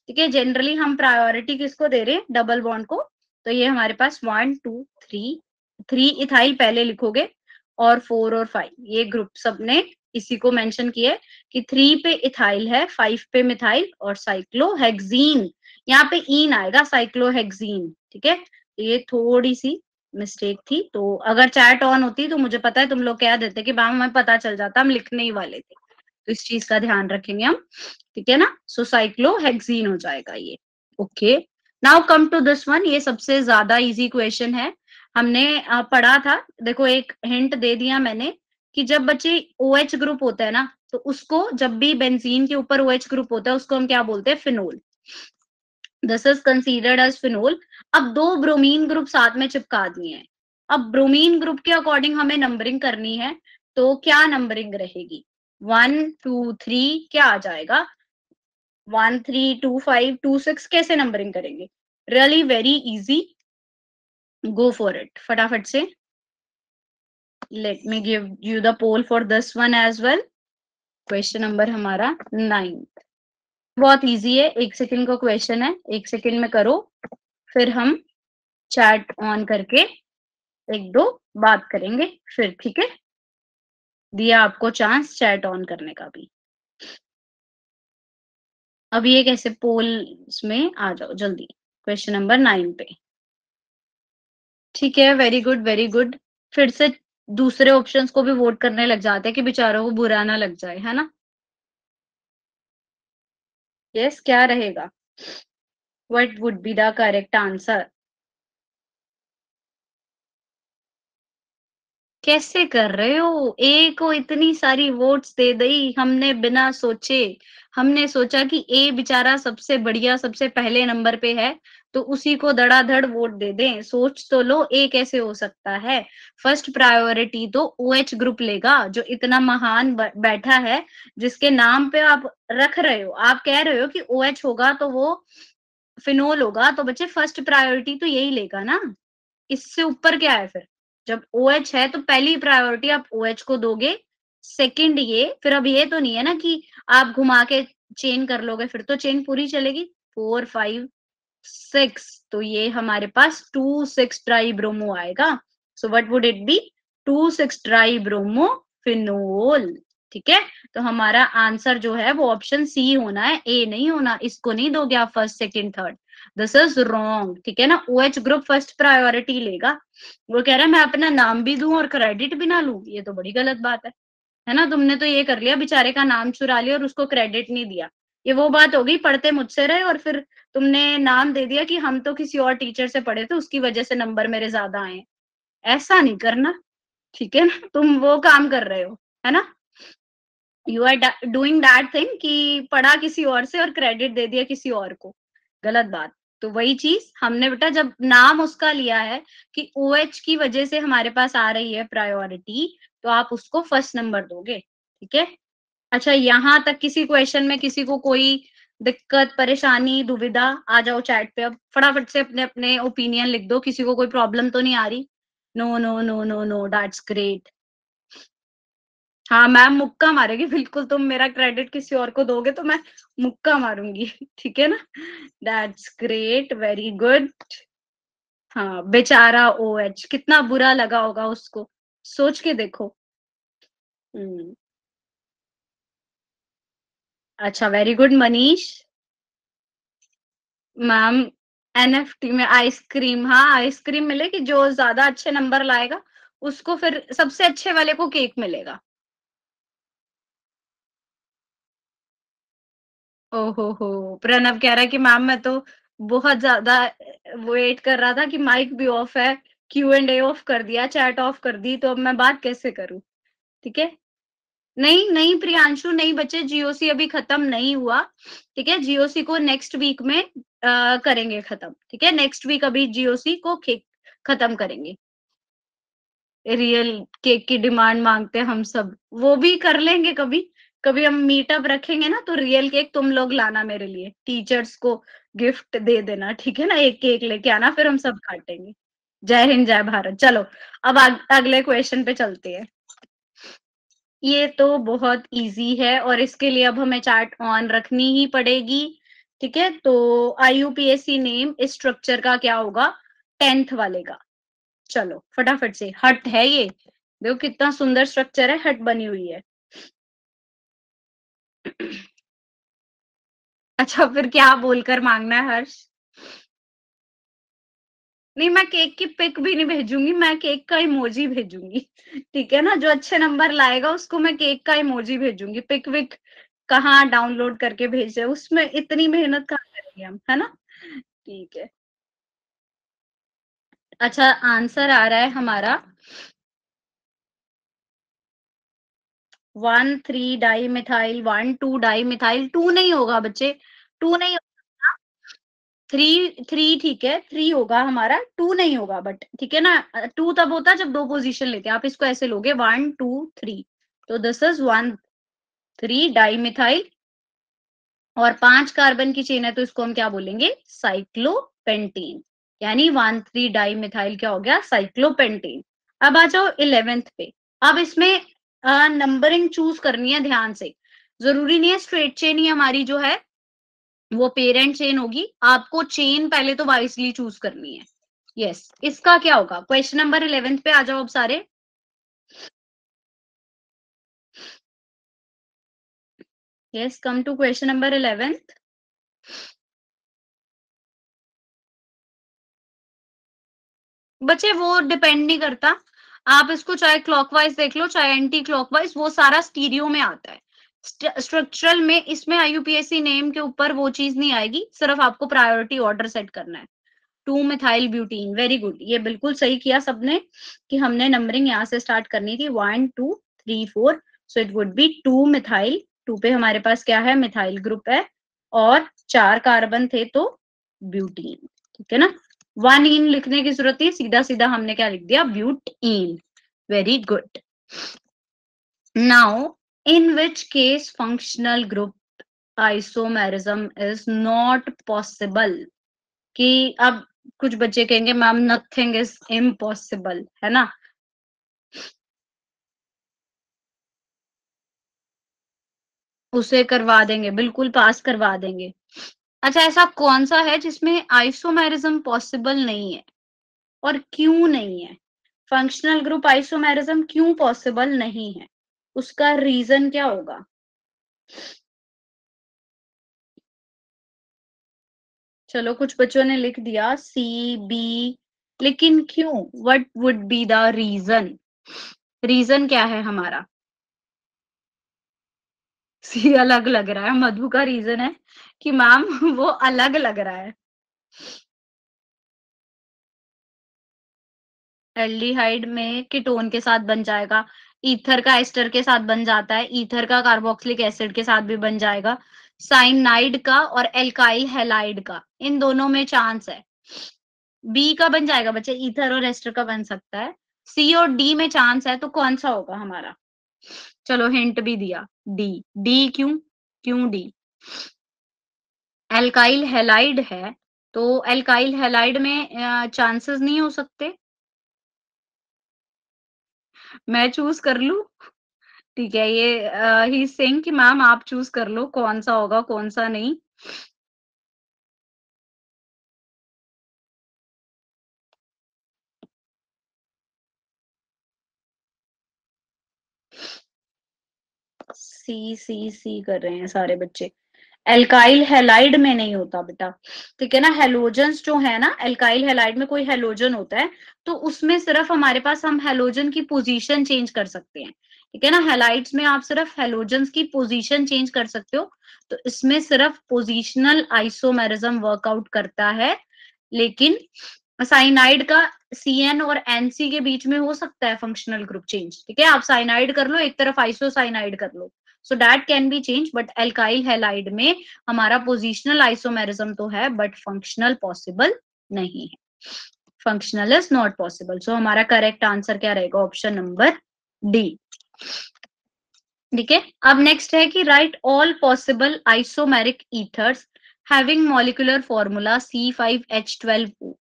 ठीक है? जनरली हम प्रायोरिटी किसको दे रहे हैं? डबल बॉन्ड को। तो ये हमारे पास 1, 2, 3 3 इथाइल पहले लिखोगे और 4 और 5 ये ग्रुप सबने इसी को मेंशन किया है कि 3 पे इथाइल है, 5 पे मिथाइल और साइक्लोहेक्सीन यहाँ पे ईन आएगा साइक्लोहेक्सीन, ठीक है? ये थोड़ी-सी मिस्टेक थी, तो अगर चैट ऑन होती तो मुझे पता है तुम लोग कह देते कि मैम हमें पता चल जाता, हम लिखने ही वाले थे। तो इस चीज़ का ध्यान रखेंगे हम, ठीक है ना? सो साइक्लोहेक्सीन हो जाएगा ये, okay. Now come to this one ये सबसे ज़्यादा ईज़ी क्वेश्चन है। हमने पढ़ा था, देखो एक हिंट दे दिया मैंने कि जब बच्चे ओएच ग्रुप होता है ना, तो उसको जब भी बेंजीन के ऊपर ओएच ग्रुप होता है, उसको हम क्या बोलते हैं? Phenol. This is considered as phenol. अब दो ब्रोमीन ग्रुप साथ में चिपका दिए हैं। अब ब्रोमीन ग्रुप के अकॉर्डिंग हमें नंबरिंग करनी है, तो क्या नंबरिंग रहेगी? 1, 2, 3 क्या आ जाएगा? 1, 3, 2, 5, 2, 6 कैसे नंबरिंग करेंगे? Really very easy, go for it फटाफट से। Let me give you the poll for this one as well. Question number हमारा 9। बहुत इजी है, 1 सेकंड का क्वेश्चन है, 1 सेकंड में करो, फिर हम चैट ऑन करके एक दो बात करेंगे फिर, ठीक है? दिया आपको चांस चैट ऑन करने का भी। अब ये कैसे पोल्स में आ जाओ जल्दी, क्वेश्चन नंबर 9 पे। ठीक है, वेरी गुड, वेरी गुड। फिर से दूसरे ऑप्शंस को भी वोट करने लग जाते हैं कि बेचारों को बुरा ना लग जाए, है ना? यस, क्या रहेगा? What would be the correct answer? कैसे कर रहे हो? ए को इतनी सारी वोट्स दे दी हमने बिना सोचे। हमने सोचा कि ए बेचारा सबसे बढ़िया, सबसे पहले नंबर पे है, तो उसी को धड़ाधड़ वोट दे दें। सोच तो लो ए कैसे हो सकता है? फर्स्ट प्रायोरिटी तो ओएच ग्रुप लेगा, जो इतना महान बैठा है, जिसके नाम पे आप रख रहे हो। आप कह रहे हो कि ओएच होगा तो वो फिनोल होगा, तो बच्चे फर्स्ट प्रायोरिटी तो यही लेगा ना। इससे ऊपर क्या है फिर? जब ओएच है तो पहली प्रायोरिटी आप ओएच को दोगे, सेकंड ये, फिर अब ये तो नहीं है ना कि आप घुमा के चेन कर लोगे, फिर तो चेन पूरी चलेगी। 4, 5, 6 तो ये हमारे पास 2, 6 ट्राइब्रोमो आएगा। So what would it be? 2, 6 tribromo phenol, ठीक है? तो हमारा आंसर जो है वो ऑप्शन सी होना है, ए नहीं होना। इसको नहीं दोगे आप first, second, third. This is wrong, ठीक है ना? ओएच ग्रुप फर्स्ट प्रायोरिटी लेगा। वो कह रहा है मैं अपना नाम भी दूं और क्रेडिट भी ना लूं, ये तो बड़ी गलत बात है ना? तुमने तो ये कर लिया, बेचारे का नाम चुरा लिया और उसको क्रेडिट नहीं दिया। ये वो बात हो गई, पढ़ते मुझसे रहे और फिर तुमने नाम दे दिया कि हम तो किसी और टीचर से पढ़े थे, उसकी वजह से नंबर मेरे ज्यादा आए। ऐसा नहीं करना, ठीक है ना? तुम वो काम कर रहे हो, है ना? You are doing that thing कि पढ़ा किसी और से और क्रेडिट दे दिया किसी और को, गलत बात। तो वही चीज हमने बेटा जब नाम उसका लिया है कि ओएच की वजह से हमारे पास आ रही है प्रायोरिटी, तो आप उसको फर्स्ट नंबर दोगे, ठीक है? अच्छा, यहाँ तक किसी क्वेश्चन में किसी को कोई दिक्कत, परेशानी, दुविधा? आ जाओ चैट पे, अब फटाफट से अपने अपने ओपिनियन लिख दो, किसी को कोई प्रॉब्लम तो नहीं आ रही? No, no, no, no, no, that's great. हाँ, मैम मुक्का मारेगी बिल्कुल, तुम मेरा क्रेडिट किसी और को दोगे तो मैं मुक्का मारूँगी, ठीक है ना? That's great, very good. हाँ, बेचारा ओएच कितना बुरा लगा होगा उसको, सोच के देखो। हुँ, अच्छा very good Manish. Ma'am NFT में आइसक्रीम, हाँ, आइसक्रीम मिलेगी, जो ज़्यादा अच्छे नंबर लाएगा, उसको फिर सबसे अच्छे वाले को केक मिलेगा। ओहो हो! प्रणव कह रहा है कि मैम मैं तो बहुत ज़्यादा वेट कर रहा था कि माइक भी ऑफ है, Q&A ऑफ कर दिया, चैट ऑफ कर दी, तो अब मैं बात कैसे करूं? ठीक है। नहीं नहीं प्रियांशु, नहीं बच्चे, जीओसी अभी खत्म नहीं हुआ। ठीक है, जीओसी को नेक्स्ट वीक में करेंगे खत्म। ठीक है, नेक्स्ट वीक अभी जीओसी को खत्म करेंगे। रियल केक की डिमांड मांगते हैं हम सब, वो भी कर लेंगे कभी। कभी हम मीटअप रखेंगे ना, तो रियल केक तुम लोग लाना मेरे लिए, टीचर्स को गिफ्ट दे देना, ठीक है ना, एक केक लेके आना, फिर हम सब काटेंगे। जय हिंद जय भारत। चलो अब अगले क्वेश्चन पे चलते हैं। ये तो बहुत इजी है और इसके लिए अब हमें चैट ऑन रखनी ही पड़ेगी। ठीक है, तो आईयूपीएसी नेम इस स्ट्रक्चर का क्या होगा? 10th वाले का। चलो फटाफट से, हट है ये, देखो कितना सुंदर स्ट्रक्चर है, हट बनी हुई है। अच्छा फिर क्या बोलकर मांगना है हर्ष? नहीं, मैं केक की पिक भी नहीं भेजूंगी, मैं केक का इमोजी भेजूंगी। ठीक है ना, जो अच्छे नंबर लाएगा उसको मैं केक का इमोजी भेजूंगी। पिक विक कहाँ डाउनलोड करके भेजे, उसमें इतनी मेहनत कहाँ करेंगे हम, है ना? ठीक है। अच्छा आंसर आ रहा है हमारा 1,3-डाई मिथाइल 1,2-डाई मिथाइल। 2 नहीं होगा बच्चे, 2 नहीं होगा। 3 ठीक है, 3 होगा हमारा, 2 नहीं होगा। बट ठीक है ना, 2 तब होता है जब 2 पोजीशन लेते हैं। आप इसको ऐसे लोगे 1, 2, 3, तो दिस इज 1,3-डाई मिथाइल। और 5 कार्बन की चेन है, तो इसको हम क्या बोलेंगे? साइक्लोपेंटीन। यानी 1,3-डाई मिथाइल क्या हो गया? साइक्लोपेंटीन। अब आ जाओ 11th पे। अब इसमें नंबरिंग चूज करनी है ध्यान से। जरूरी नहीं है स्ट्रेट चेन ही हमारी जो है वो पेरेंट चेन होगी, आपको चेन पहले तो वाइसली चूज करनी है। यस, इसका क्या होगा? क्वेश्चन नंबर 11th पे आ जाओ अब सारे। Yes, come to question number 11th। बच्चे वो डिपेंड नहीं करता, आप इसको चाहे क्लॉकवाइज देख लो चाहे एंटी क्लॉकवाइज, वो सारा स्टीरियो में आता है। स्ट्रक्चरल में इसमें आईयूपीएसी नेम के ऊपर वो चीज नहीं आएगी, सिर्फ आपको प्रायोरिटी ऑर्डर सेट करना है। 2 मिथाइल ब्यूटीन, वेरी गुड, ये बिल्कुल सही किया सबने कि हमने नंबरिंग यहाँ से स्टार्ट करनी थी, 1, 2, 3, 4। So it would be 2 methyl. 2 पे हमारे पास क्या है? मिथाइल ग्रुप है, और 4 कार्बन थे तो ब्यूटीन। ठीक है ना, 1 इन लिखने की जरूरत नहीं, सीधा सीधा हमने क्या लिख दिया? Butene. Very good. Now in which case functional group isomerism is not possible? कि अब कुछ बच्चे कहेंगे मैम नथिंग इज इम्पॉसिबल, है ना? उसे करवा देंगे, बिल्कुल पास करवा देंगे। अच्छा ऐसा कौन सा है जिसमें आइसोमेरिज्म पॉसिबल नहीं है, और क्यों नहीं है? फंक्शनल ग्रुप आइसोमेरिज्म क्यों पॉसिबल नहीं है, उसका रीजन क्या होगा? चलो कुछ बच्चों ने लिख दिया C, B, लेकिन क्यों? What would be the reason? Reason क्या है हमारा? सी अलग लग रहा है, मधु का रीजन है कि मैम वो अलग लग रहा है। एल्डिहाइड में कीटोन के साथ बन जाएगा, ईथर का एस्टर के साथ बन जाता है, ईथर का कार्बोक्सिलिक एसिड के साथ भी बन जाएगा, साइनाइड का और एल्काइल हैलाइड का, इन दोनों में चांस है। बी का बन जाएगा बच्चे, ईथर और एस्टर का बन सकता है। सी और डी में चांस है, तो कौन सा होगा हमारा? चलो हिंट भी दिया, डी। डी क्यों? क्यों डी? एल्काइल हैलाइड है, तो एल्काइल हैलाइड में चांसेस नहीं हो सकते? मैं चूज कर लूं? ठीक है, ये ही सेइंग कि मैम आप चूज कर लो कौन सा होगा कौन सा नहीं। सी सी सी कर रहे हैं सारे बच्चे। एल्काइल हैलाइड में नहीं होता बेटा। ठीक है ना, हेलोजन्स जो है ना, एल्काइल हैलाइड में कोई हेलोजन होता है, तो उसमें सिर्फ हमारे पास हम हेलोजन की पोजीशन चेंज कर सकते हैं। ठीक है ना, हैलाइड्स में आप सिर्फ हेलोजन्स की पोजीशन चेंज कर सकते हो, तो इसमें सिर्फ पोजिशनल आइसोमेरिज्म वर्कआउट करता है। लेकिन साइनाइड का CN और NC के बीच में हो सकता है फंक्शनल ग्रुप चेंज, ठीक है। आप साइनाइड कर लो, एक तरफ आइसोसाइनाइड कर लो, so that can be change, but alkyl halide में हमारा पोजिशनल आइसोमेरिज्म तो है बट फंक्शनल पॉसिबल नहीं है, फंक्शनल इज नॉट पॉसिबल। सो हमारा करेक्ट आंसर क्या रहेगा, ऑप्शन नंबर डी, ठीक है। अब नेक्स्ट है कि right all possible isomeric ethers having molecular formula C5H12O।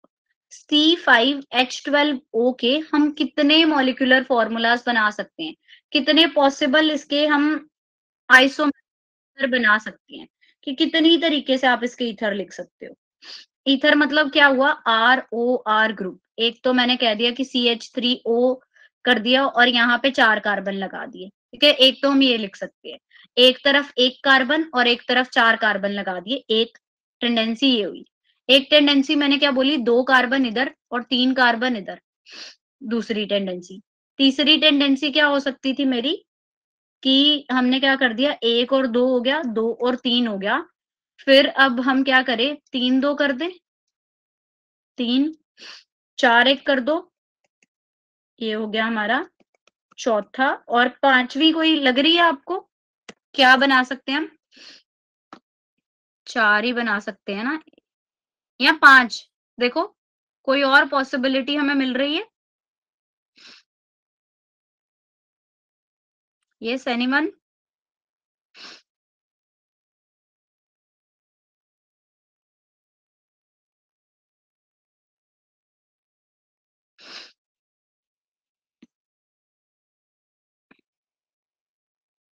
C5H12O के हम कितने मॉलिक्यूलर फॉर्मूलाज बना सकते हैं, कितने पॉसिबल इसके हम आइसोमर बना सकते हैं, कि कितनी तरीके से आप इसके ईथर लिख सकते हो। ईथर मतलब क्या हुआ, ROR ग्रुप, एक तो मैंने कह दिया कि CH3O कर दिया और यहाँ पे 4 कार्बन लगा दिए, ठीक है। एक तो हम ये लिख सकते हैं, एक तरफ 1 कार्बन और एक तरफ 4 कार्बन लगा दिए, एक टेंडेंसी ये हुई। एक टेंडेंसी मैंने क्या बोली, 2 कार्बन इधर और 3 कार्बन इधर, दूसरी टेंडेंसी। तीसरी टेंडेंसी क्या हो सकती थी मेरी, कि हमने क्या कर दिया, 1 और 2 हो गया, 2 और 3 हो गया, फिर अब हम क्या करें, 3 2 कर दें, 3 4 1 कर दो, ये हो गया हमारा चौथा। और पांचवी कोई लग रही है आपको, क्या बना सकते हैं हम, 4 ही बना सकते हैं ना, या 5, देखो कोई और पॉसिबिलिटी हमें मिल रही है। यस एनीवन,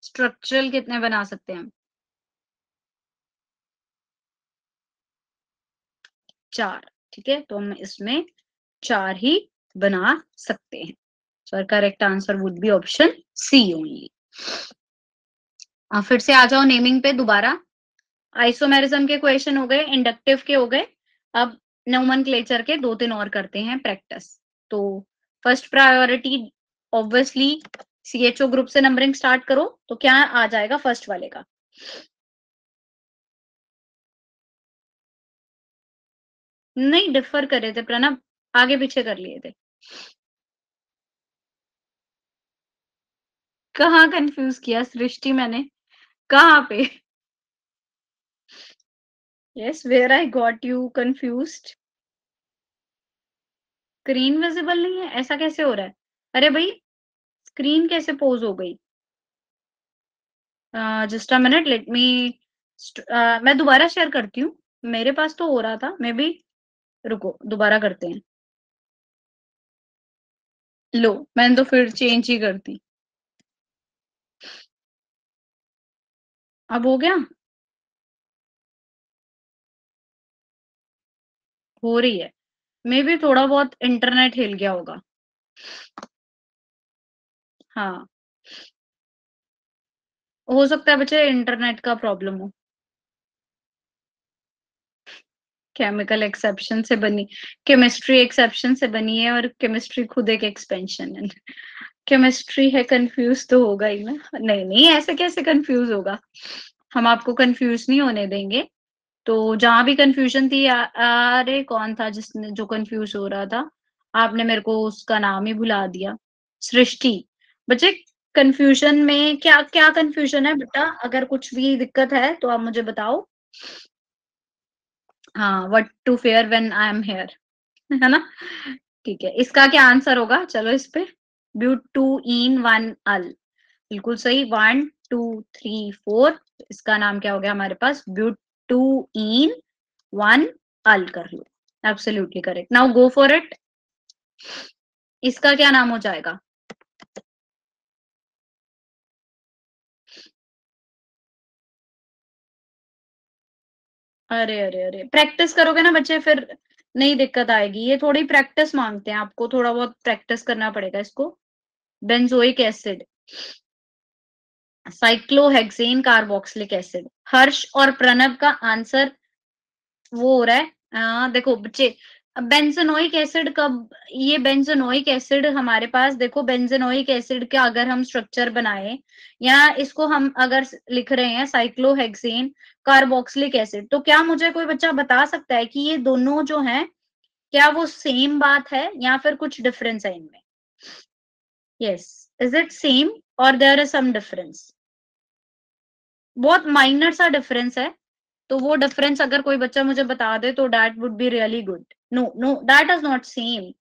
स्ट्रक्चरल कितने बना सकते हैं हम, 4, ठीक है। तो हम इसमें 4 ही बना सकते हैं। So correct answer would be option C only. फिर से आ जाओ नेमिंग पे दोबारा। आइसोमेरिज्म के क्वेश्चन हो गए, इंडक्टिव के हो गए, अब नोमेनक्लेचर के 2-3 और करते हैं प्रैक्टिस। तो first priority obviously CHO group से नंबरिंग स्टार्ट करो, तो क्या आ जाएगा फर्स्ट वाले का, नहीं डिफर करे थे प्रणब, आगे पीछे कर लिए थे। कहाँ कंफ्यूज किया सृष्टि मैंने, कहाँ पे, yes where I got you confused. Screen visible नहीं है, ऐसा कैसे हो रहा है, अरे भाई स्क्रीन कैसे पोज हो गई, just a minute let me, मैं दोबारा शेयर करती हूँ, मेरे पास तो हो रहा था मे बी, रुको दोबारा करते हैं। लो मैंने तो फिर चेंज ही कर दी, अब हो गया, हो रही है, मे बी थोड़ा बहुत इंटरनेट हिल गया होगा, हाँ हो सकता है बच्चे इंटरनेट का प्रॉब्लम हो, केमिकल एक्सेप्शन से बनी, केमिस्ट्री एक्सेप्शन से बनी है और केमिस्ट्री खुद एक एक्सपेंशन है, केमिस्ट्री है, कंफ्यूज तो होगा ही ना, नहीं नहीं ऐसे कैसे कंफ्यूज होगा, हम आपको कंफ्यूज नहीं होने देंगे। तो जहां भी कंफ्यूजन थी, अरे कौन था जिसने जो कंफ्यूज हो रहा था, आपने मेरे को उसका नाम ही भुला दिया, सृष्टि। बच्चे कंफ्यूजन में क्या क्या कंफ्यूजन है बेटा, अगर कुछ भी दिक्कत है तो आप मुझे बताओ। हाँ, what to fear when I am here, है ना, ठीक है। इसका क्या आंसर होगा, चलो इस पे, ब्यूटूइन 1 अल, बिल्कुल सही, 1 2 3 4, इसका नाम क्या हो गया हमारे पास, ब्यूटूइन 1 अल कर लो, absolutely correct. Now go for it, इसका क्या नाम हो जाएगा, अरे अरे अरे प्रैक्टिस करोगे ना बच्चे, फिर नहीं दिक्कत आएगी, ये थोड़ी प्रैक्टिस मांगते हैं, आपको थोड़ा बहुत प्रैक्टिस करना पड़ेगा इसको। Benzoic acid, cyclohexane carboxylic acid, Harsh और प्रणव का आंसर वो हो रहा है, देखो बच्चे, बेंजोनोइक एसिड कब, ये बेंजोनोइक एसिड हमारे पास, देखो बेंजोनोइक एसिड का अगर हम स्ट्रक्चर बनाए, या इसको हम अगर लिख रहे हैं साइक्लोहेक्सेन कार्बोक्सिलिक एसिड, तो क्या मुझे कोई बच्चा बता सकता है कि ये दोनों जो हैं, क्या वो सेम बात है या फिर कुछ डिफरेंस है इनमें? यस, इज इट सेम और देयर इज सम डिफरेंस? बहुत माइनर सा डिफरेंस है, तो वो डिफरेंस अगर कोई बच्चा मुझे बता दे तो that would be really good. No no, that is not same.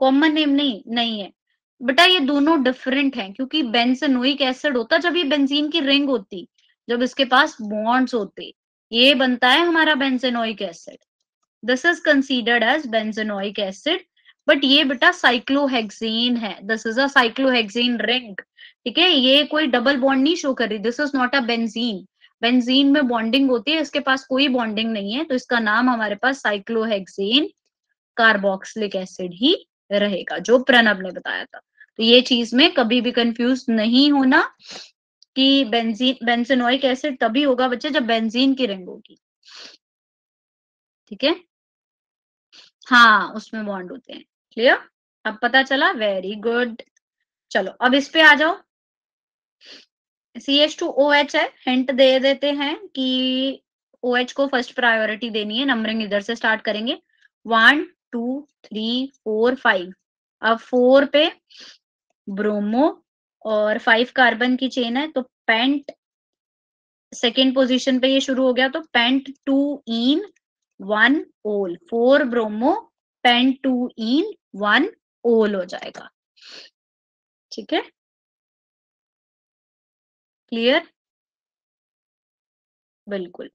Common name नहीं नहीं है बेटा, ये दोनों डिफरेंट हैं, क्योंकि बेंजोइक एसिड होता जब ये बेंजीन की रिंग होती, जब इसके पास बॉन्ड्स होते, ये बनता है हमारा benzoic acid. This is considered as benzoic acid, but ये बेटा साइक्लोहेक्सेन है। This is a cyclohexane ring, ठीक है, ये कोई डबल बॉन्ड नहीं शो कर रही। This is not a benzene. Benzene में बॉन्डिंग होती है, इसके पास कोई बॉन्डिंग नहीं है, तो इसका नाम हमारे पास साइक्लोहेक्सेन कार्बोक्सिलिक एसिड ही रहेगा, जो प्रणब ने बताया था। तो ये चीज में कभी भी कंफ्यूज नहीं होना कि बेंजीनोइक एसिड तभी होगा बच्चे जब बेंजीन की रिंग होगी, ठीक है। हाँ, उसमें बॉन्ड होते हैं। क्लियर? अब पता चला, वेरी गुड। चलो अब इस पे आ जाओ। CH2OH है, हिंट दे देते हैं कि OH को फर्स्ट प्रायोरिटी देनी है। नंबरिंग इधर से स्टार्ट करेंगे, 1 2 3 4 5। अब 4 पे ब्रोमो और 5 कार्बन की चेन है, तो पेंट सेकेंड पोजीशन पे ये शुरू हो गया, तो पेंट 2 इन 1 ओल, 4 ब्रोमो पेंट 2 इन 1 ओल हो जाएगा, ठीक है। क्लियर? बिल्कुल,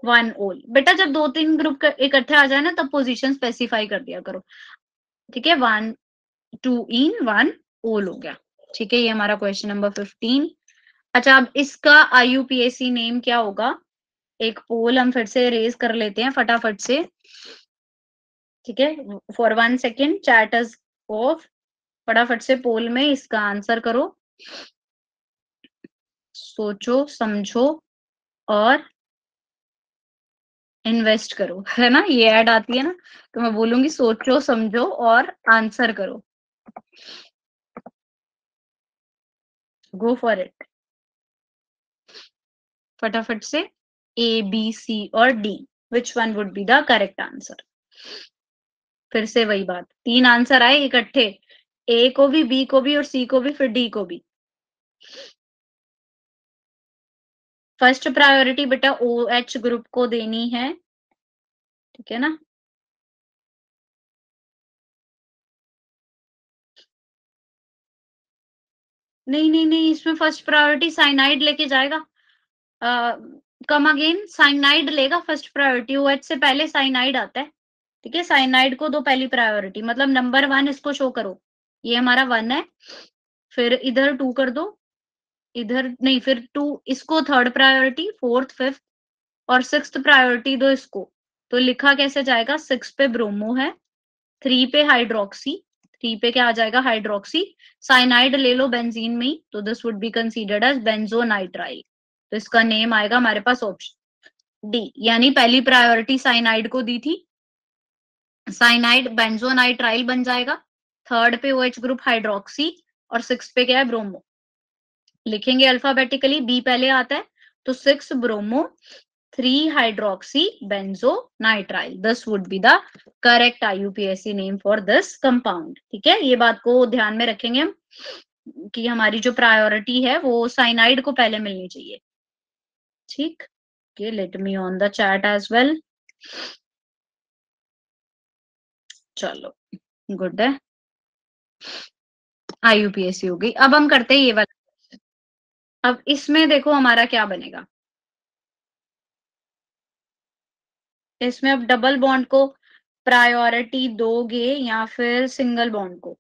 1 ओल। बेटा जब 2-3 ग्रुप इकट्ठे आ जाए ना, तब पोजीशन स्पेसिफाई कर दिया करो, ठीक है। 1 2 इन 1 ओल हो गया, ठीक है। ये हमारा क्वेश्चन नंबर 15। अच्छा, अब इसका IUPAC नेम क्या होगा? एक पोल हम फिर से रेज कर लेते हैं फटाफट से, ठीक है। For 1 second chat is of. फटाफट से पोल में इसका आंसर करो, सोचो समझो और इन्वेस्ट करो, है ना। ये ऐड आती है ना, तो मैं बोलूंगी सोचो समझो और आंसर करो। गो फॉर इट, फटाफट से। A, B, C और D, which one would be the correct answer? फिर से वही बात, 3 आंसर आए इकट्ठे, A को भी, B को भी और C को भी, फिर D को भी। फर्स्ट प्रायोरिटी बेटा OH ग्रुप को देनी है, ठीक है ना। नहीं नहीं नहीं, इसमें फर्स्ट प्रायोरिटी साइनाइड लेके जाएगा। कम अगेन, साइनाइड लेगा फर्स्ट प्रायोरिटी, OH से पहले साइनाइड आता है, ठीक है। साइनाइड को दो पहली प्रायोरिटी, मतलब नंबर 1 इसको शो करो, ये हमारा 1 है, फिर इधर 2 कर दो, इधर नहीं, फिर 2 इसको थर्ड प्रायोरिटी, फोर्थ फिफ्थ और सिक्स्थ प्रायोरिटी दो इसको। तो लिखा कैसे जाएगा? 6 पे ब्रोमो है, 3 पे हाइड्रोक्सी, 3 पे क्या आ जाएगा? हाइड्रोक्सी। साइनाइड ले लो बेंजीन में ही, तो this would be considered as benzonitrile. तो इसका नेम आएगा हमारे पास ऑप्शन डी, यानी पहली प्रायोरिटी साइनाइड को दी थी, साइनाइड बेंजोनाइट्राइल बन जाएगा। थर्ड पे OH ग्रुप हाइड्रोक्सी और 6 पे क्या है? ब्रोमो। लिखेंगे अल्फाबेटिकली, बी पहले आता है, तो 6 bromo 3 hydroxy benzonitrile, this would be the correct IUPAC name for this compound, ठीक है। ये बात को ध्यान में रखेंगे हम कि हमारी जो प्रायोरिटी है वो साइनाइड को पहले मिलनी चाहिए, ठीक। Okay, let me on the chat as well. चलो, गुड है, IUPAC हो गई। अब हम करते हैं ये वाला। अब इसमें देखो हमारा क्या बनेगा, इसमें अब डबल बॉन्ड को प्रायोरिटी दोगे या फिर सिंगल बॉन्ड को?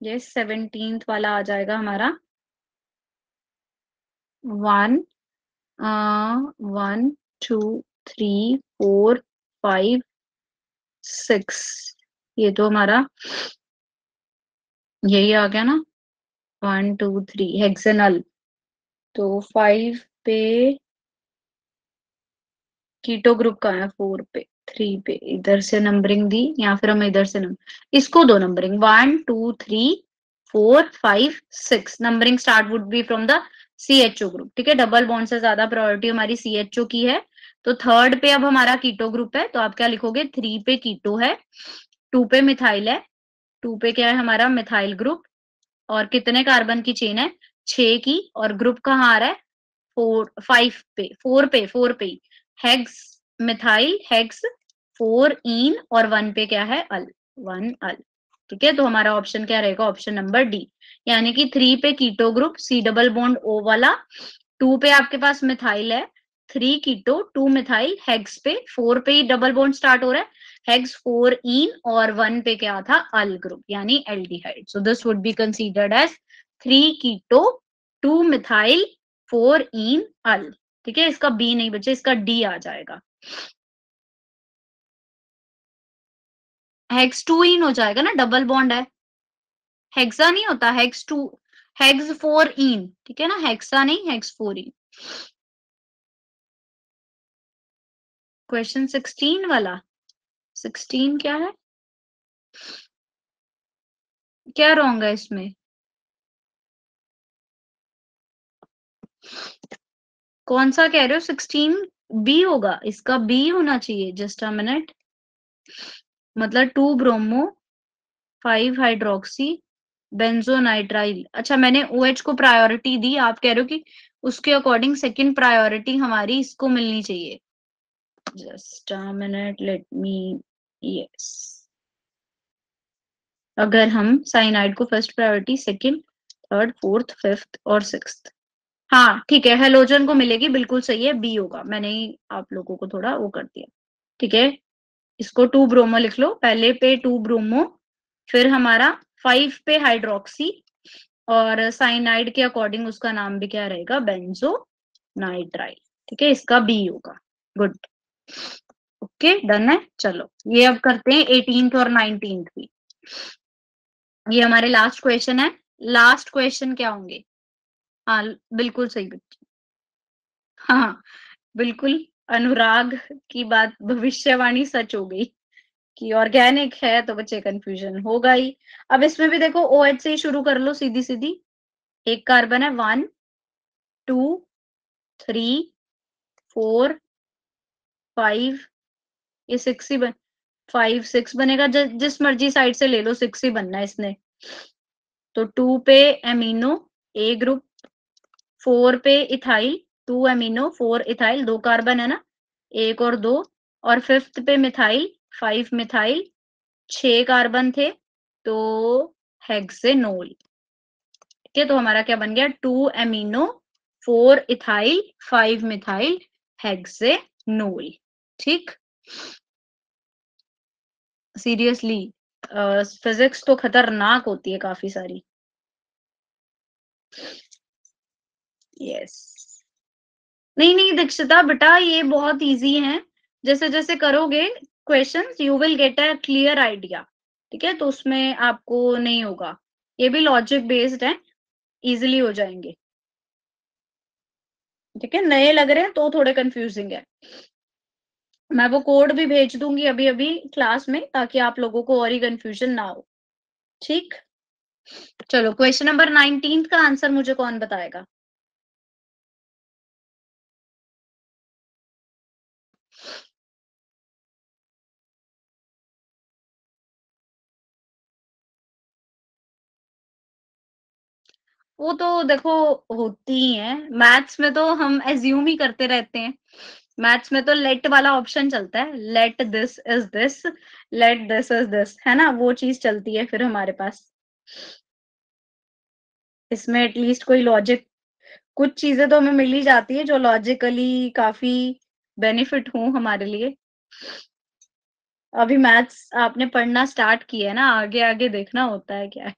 ये 17th वाला आ जाएगा हमारा 1 1 2 3 4 5 6, ये तो हमारा यही आ गया ना, 1 2 3 हेक्सेनल। तो 5 पे कीटो ग्रुप का है, 4 पे, 3 पे इधर से नंबरिंग दी, या फिर हम इधर से इसको दो numbering, 1 2 3 4 5 6, numbering start would be from the CHO group, ठीक है, डबल बॉन्ड से ज्यादा प्रायोरिटी हमारी CHO की है। तो थर्ड पे अब हमारा कीटो ग्रुप है, तो आप क्या लिखोगे, 3 पे कीटो है, 2 पे मिथाइल है, 2 पे क्या है हमारा मिथाइल ग्रुप, और कितने कार्बन की चेन है, 6 की, और ग्रुप कहाँ आ रहा है, 4 पे हेक्स मिथाइल हेक्स, 4 इन, और 1 पे क्या है, अल, 1 अल। ठीक है, तो हमारा ऑप्शन क्या रहेगा, ऑप्शन नंबर डी, यानी कि 3 पे keto group C double bond O वाला, 2 पे आपके पास मिथाइल है, 3 कीटो 2 मिथाइल, हेक्स पे 4 पे ही डबल बॉन्ड स्टार्ट हो रहा है, हेक्स 4 इन, और 1 पे क्या था, अल ग्रुप यानी aldehyde. So this would be considered as 3 keto 2 methyl 4 en al. ठीक है, इसका बी नहीं बचे, इसका डी आ जाएगा, हेक्स 2 इन हो जाएगा ना, डबल बॉन्ड है, हेक्सा नहीं होता, हेक्स 2, हेक्स 4 इन, ठीक है ना, हेक्सा नहीं, हेक्स 4 इन। क्वेश्चन 16 वाला, 16 क्या है, क्या रॉन्ग है इसमें, कौन सा कह रहे हो, 16 बी होगा, इसका बी होना चाहिए, जस्ट अ मिनट, मतलब 2 ब्रोमो 5 हाइड्रोक्सी बेंजोनाइट्राइल। अच्छा, मैंने OH को प्रायोरिटी दी, आप कह रहे हो कि उसके अकॉर्डिंग सेकंड प्रायोरिटी हमारी इसको मिलनी चाहिए, just a minute, let me, yes, अगर हम साइनाइड को first priority, second, third, fourth, fifth और सिक्स्थ, हाँ ठीक है, हेलोजन को मिलेगी, बिल्कुल सही है, बी होगा, मैंने ही आप लोगों को थोड़ा वो कर दिया। ठीक है, इसको 2 ब्रोमो लिख लो, पहले पे 2 ब्रोमो, फिर हमारा 5 पे हाइड्रोक्सी, और साइनाइड के अकॉर्डिंग उसका नाम भी क्या रहेगा, बेंजो नाइट्राइल। ठीक है, इसका बी होगा, गुड, ओके डन है। चलो ये अब करते हैं 18th और 19th भी, ये हमारे लास्ट क्वेश्चन है। लास्ट क्वेश्चन क्या होंगे, हाँ बिल्कुल सही बच्चे, हाँ बिल्कुल, अनुराग की बात, भविष्यवाणी सच हो गई कि ऑर्गेनिक है, तो बच्चे कंफ्यूजन होगा ही। अब इसमें भी देखो OH से ही शुरू कर लो, सीधी सीधी, एक कार्बन है, 1 2 3 4 5, ये 6 ही बन, 5 6 बनेगा, जिस मर्जी साइड से ले लो, 6 ही बनना है इसने। तो 2 पे एमिनो, ए ग्रुप, 4 पे इथाइल, 2 एमिनो 4 इथाइल, 2 कार्बन है ना, एक और दो, और फिफ्थ पे मिथाइल, 5 मिथाइल, 6 कार्बन थे, तो हेक्सेनोल। ठीक है, तो हमारा क्या बन गया, 2 एमिनो 4 इथाइल 5 मिथाइल हेक्सेनोल। ठीक, सीरियसली फिजिक्स तो खतरनाक होती है काफी सारी, यस, नहीं नहीं दीक्षिता बेटा, ये बहुत इजी है, जैसे जैसे करोगे questions you will get a clear idea. ठीक है, तो उसमें आपको नहीं होगा, ये भी लॉजिक बेस्ड है, इजिली हो जाएंगे। ठीक है, नए लग रहे हैं तो थोड़े कंफ्यूजिंग है, मैं वो कोड भी भेज दूंगी अभी अभी क्लास में, ताकि आप लोगों को और ही कंफ्यूजन ना हो। ठीक, चलो क्वेश्चन नंबर 19 का आंसर मुझे कौन बताएगा, वो तो देखो होती ही है, मैथ्स में तो हम एज्यूम ही करते रहते हैं, मैथ्स में तो लेट वाला ऑप्शन चलता है, let this is this, let this is this, है ना, वो चीज चलती है फिर हमारे पास, इसमें एटलीस्ट कोई लॉजिक, कुछ चीजें तो हमें मिल ही जाती है जो लॉजिकली काफी बेनिफिट हो हमारे लिए। अभी मैथ्स आपने पढ़ना स्टार्ट किया है ना, आगे आगे देखना होता है क्या है।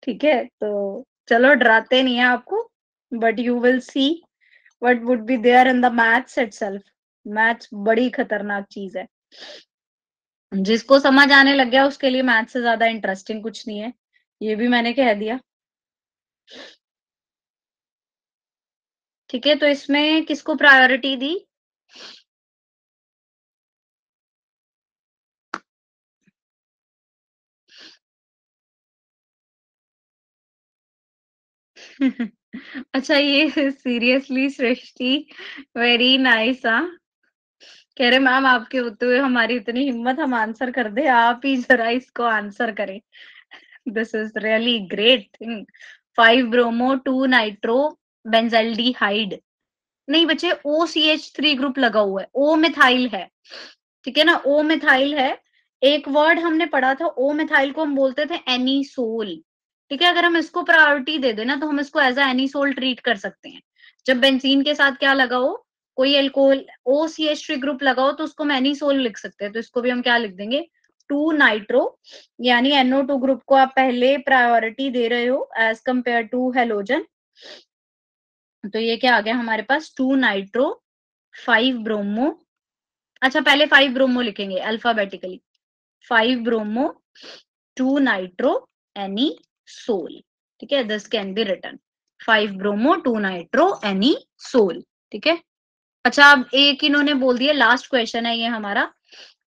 ठीक है, तो चलो डराते नहीं है आपको, but you will see what would be there in the maths itself, maths बड़ी खतरनाक चीज है, जिसको समझ आने लग गया उसके लिए मैथ्स से ज्यादा इंटरेस्टिंग कुछ नहीं है, ये भी मैंने कह दिया। ठीक है, तो इसमें किसको प्रायोरिटी दी, अच्छा ये सीरियसली सृष्टि वेरी नाइस हाँ। कह रहे मैम आपके होते हुए हमारी इतनी हिम्मत हम आंसर कर दे आप ही जरा इसको आंसर करें। This is really great thing. 5 bromo 2 nitro benzaldehyde. नहीं बच्चे OCH3 ग्रुप लगा हुआ है, ओ मिथाइल है। ठीक है ना, ओ मिथाइल है। एक वर्ड हमने पढ़ा था ओ मिथाइल को हम बोलते थे एनीसोल। ठीक है, अगर हम इसको प्रायोरिटी दे देना तो हम इसको एज अ एनीसोल ट्रीट कर सकते हैं। जब बेंजीन के साथ क्या लगा हो, कोई एल्कोहल OCH3 ग्रुप लगाओ तो उसको हम एनीसोल लिख सकते हैं, तो इसको भी हम क्या लिख देंगे 2 नाइट्रो, यानी NO2 ग्रुप को आप पहले प्रायोरिटी दे रहे हो एज कंपेयर टू हेलोजन। तो ये क्या आ गया हमारे पास 2 नाइट्रो 5 ब्रोमो। अच्छा पहले 5 ब्रोमो लिखेंगे alphabetically. 5 bromo 2 nitro anisole. ठीक है, this can be written 5 bromo 2 nitro anisole. ठीक है। अच्छा अब एक इन्होंने बोल दिया, लास्ट क्वेश्चन है ये हमारा।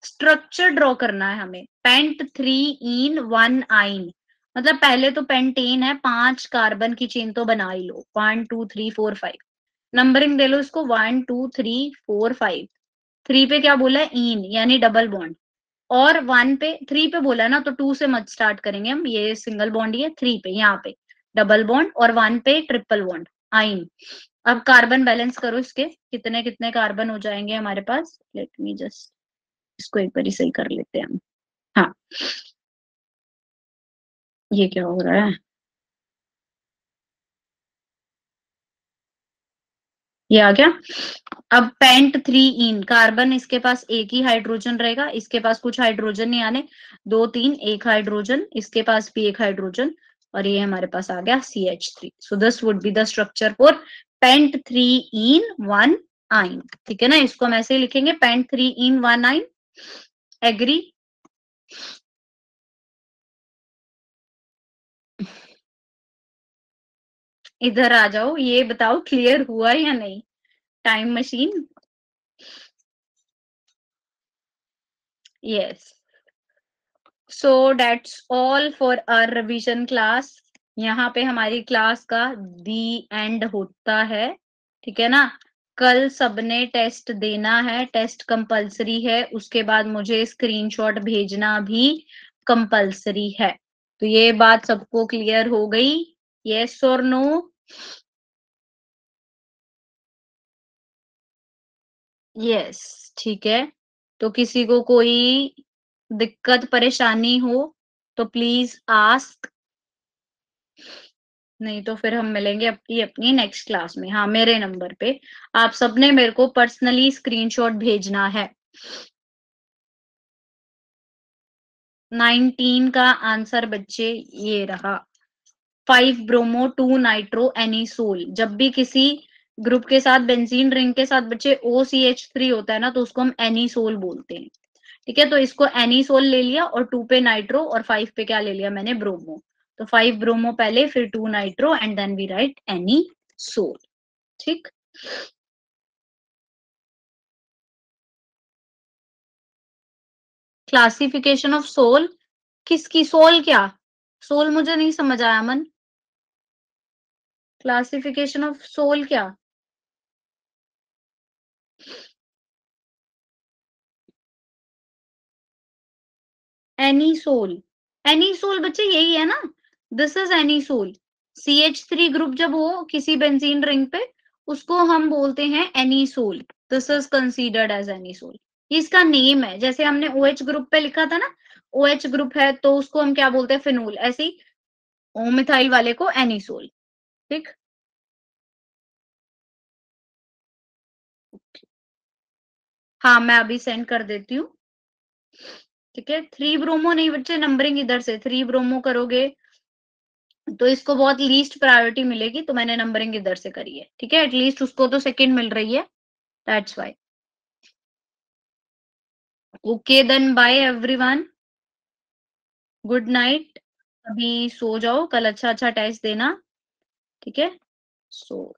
स्ट्रक्चर ड्रॉ करना है हमें। पेंट 3 इन 1 आइन, मतलब पहले तो पेंटेन है, 5 कार्बन की चेन तो बना ही लो, 1 2 3 4 5। नंबरिंग दे लो इसको 1 2 3 4 5। 3 पे क्या बोला है इन यानी डबल बॉन्ड, और 1 पे 3 पे बोला है ना तो 2 से मत स्टार्ट करेंगे हम, ये सिंगल बॉन्ड ही है। 3 पे यहाँ पे डबल बॉन्ड और 1 पे ट्रिपल बॉन्ड आइन। अब कार्बन बैलेंस करो इसके, कितने कितने कार्बन हो जाएंगे हमारे पास। लेट मी जस्ट इसको एक बार सही कर लेते हैं हम। हाँ ये क्या हो रहा है, ये आ गया। अब पेंट 3 इन कार्बन, इसके पास एक ही हाइड्रोजन रहेगा, इसके पास कुछ हाइड्रोजन नहीं आने, 2 3 एक हाइड्रोजन, इसके पास भी एक हाइड्रोजन, और ये हमारे पास आ गया CH3। So this would be the structure for pent 3 en 1 yne. ठीक है ना, इसको हम ऐसे ही लिखेंगे पेंट 3 इन 1 आइन। एग्री। इधर आ जाओ, ये बताओ क्लियर हुआ या नहीं। Time machine. Yes. So that's all for our revision class. यहाँ पे हमारी क्लास का दी एंड होता है। ठीक है ना, कल सबने टेस्ट देना है, टेस्ट कंपलसरी है, उसके बाद मुझे स्क्रीनशॉट भेजना भी कंपलसरी है। तो ये बात सबको क्लियर हो गई, यस और नो। यस ठीक है। तो किसी को कोई दिक्कत परेशानी हो तो प्लीज आस्क, नहीं तो फिर हम मिलेंगे अपनी अपनी नेक्स्ट क्लास में। हाँ मेरे नंबर पे आप सबने मेरे को पर्सनली स्क्रीनशॉट भेजना है। 19 का आंसर बच्चे ये रहा, 5 ब्रोमो 2 नाइट्रो एनीसोल। जब भी किसी ग्रुप के साथ बेंजीन रिंग के साथ बच्चे OCH3 होता है ना तो उसको हम एनीसोल बोलते हैं। ठीक है, तो इसको एनीसोल ले लिया और 2 पे नाइट्रो और 5 पे क्या ले लिया मैंने ब्रोमो। तो 5 ब्रोमो पहले फिर 2 nitro and then we write anisole. ठीक। क्लासिफिकेशन ऑफ सोल, किसकी सोल क्या, सोल मुझे नहीं समझ आया मन। क्लासिफिकेशन ऑफ सोल क्या। एनी सोल, एनी सोल बच्चे यही है ना, this is anisole. CH3 group जब हो किसी बेंजीन रिंग पे उसको हम बोलते हैं anisole, this is considered as anisole. इसका नेम है, जैसे हमने OH ग्रुप पे लिखा था ना, OH ग्रुप है तो उसको हम क्या बोलते हैं फिनोल, ऐसे ही ओ मिथाइल वाले को एनी सोल। ठीक। हाँ मैं अभी सेंड कर देती हूँ। ठीक है, 3 ब्रोमो नहीं बच्चे, नंबरिंग इधर से 3 ब्रोमो करोगे तो इसको बहुत लीस्ट प्रायोरिटी मिलेगी, तो मैंने नंबरिंग इधर से करी है। ठीक है, एटलीस्ट उसको तो सेकंड मिल रही है, that's why. Okay then bye everyone, good night. अभी सो जाओ, कल अच्छा अच्छा टेस्ट देना। ठीक है, सो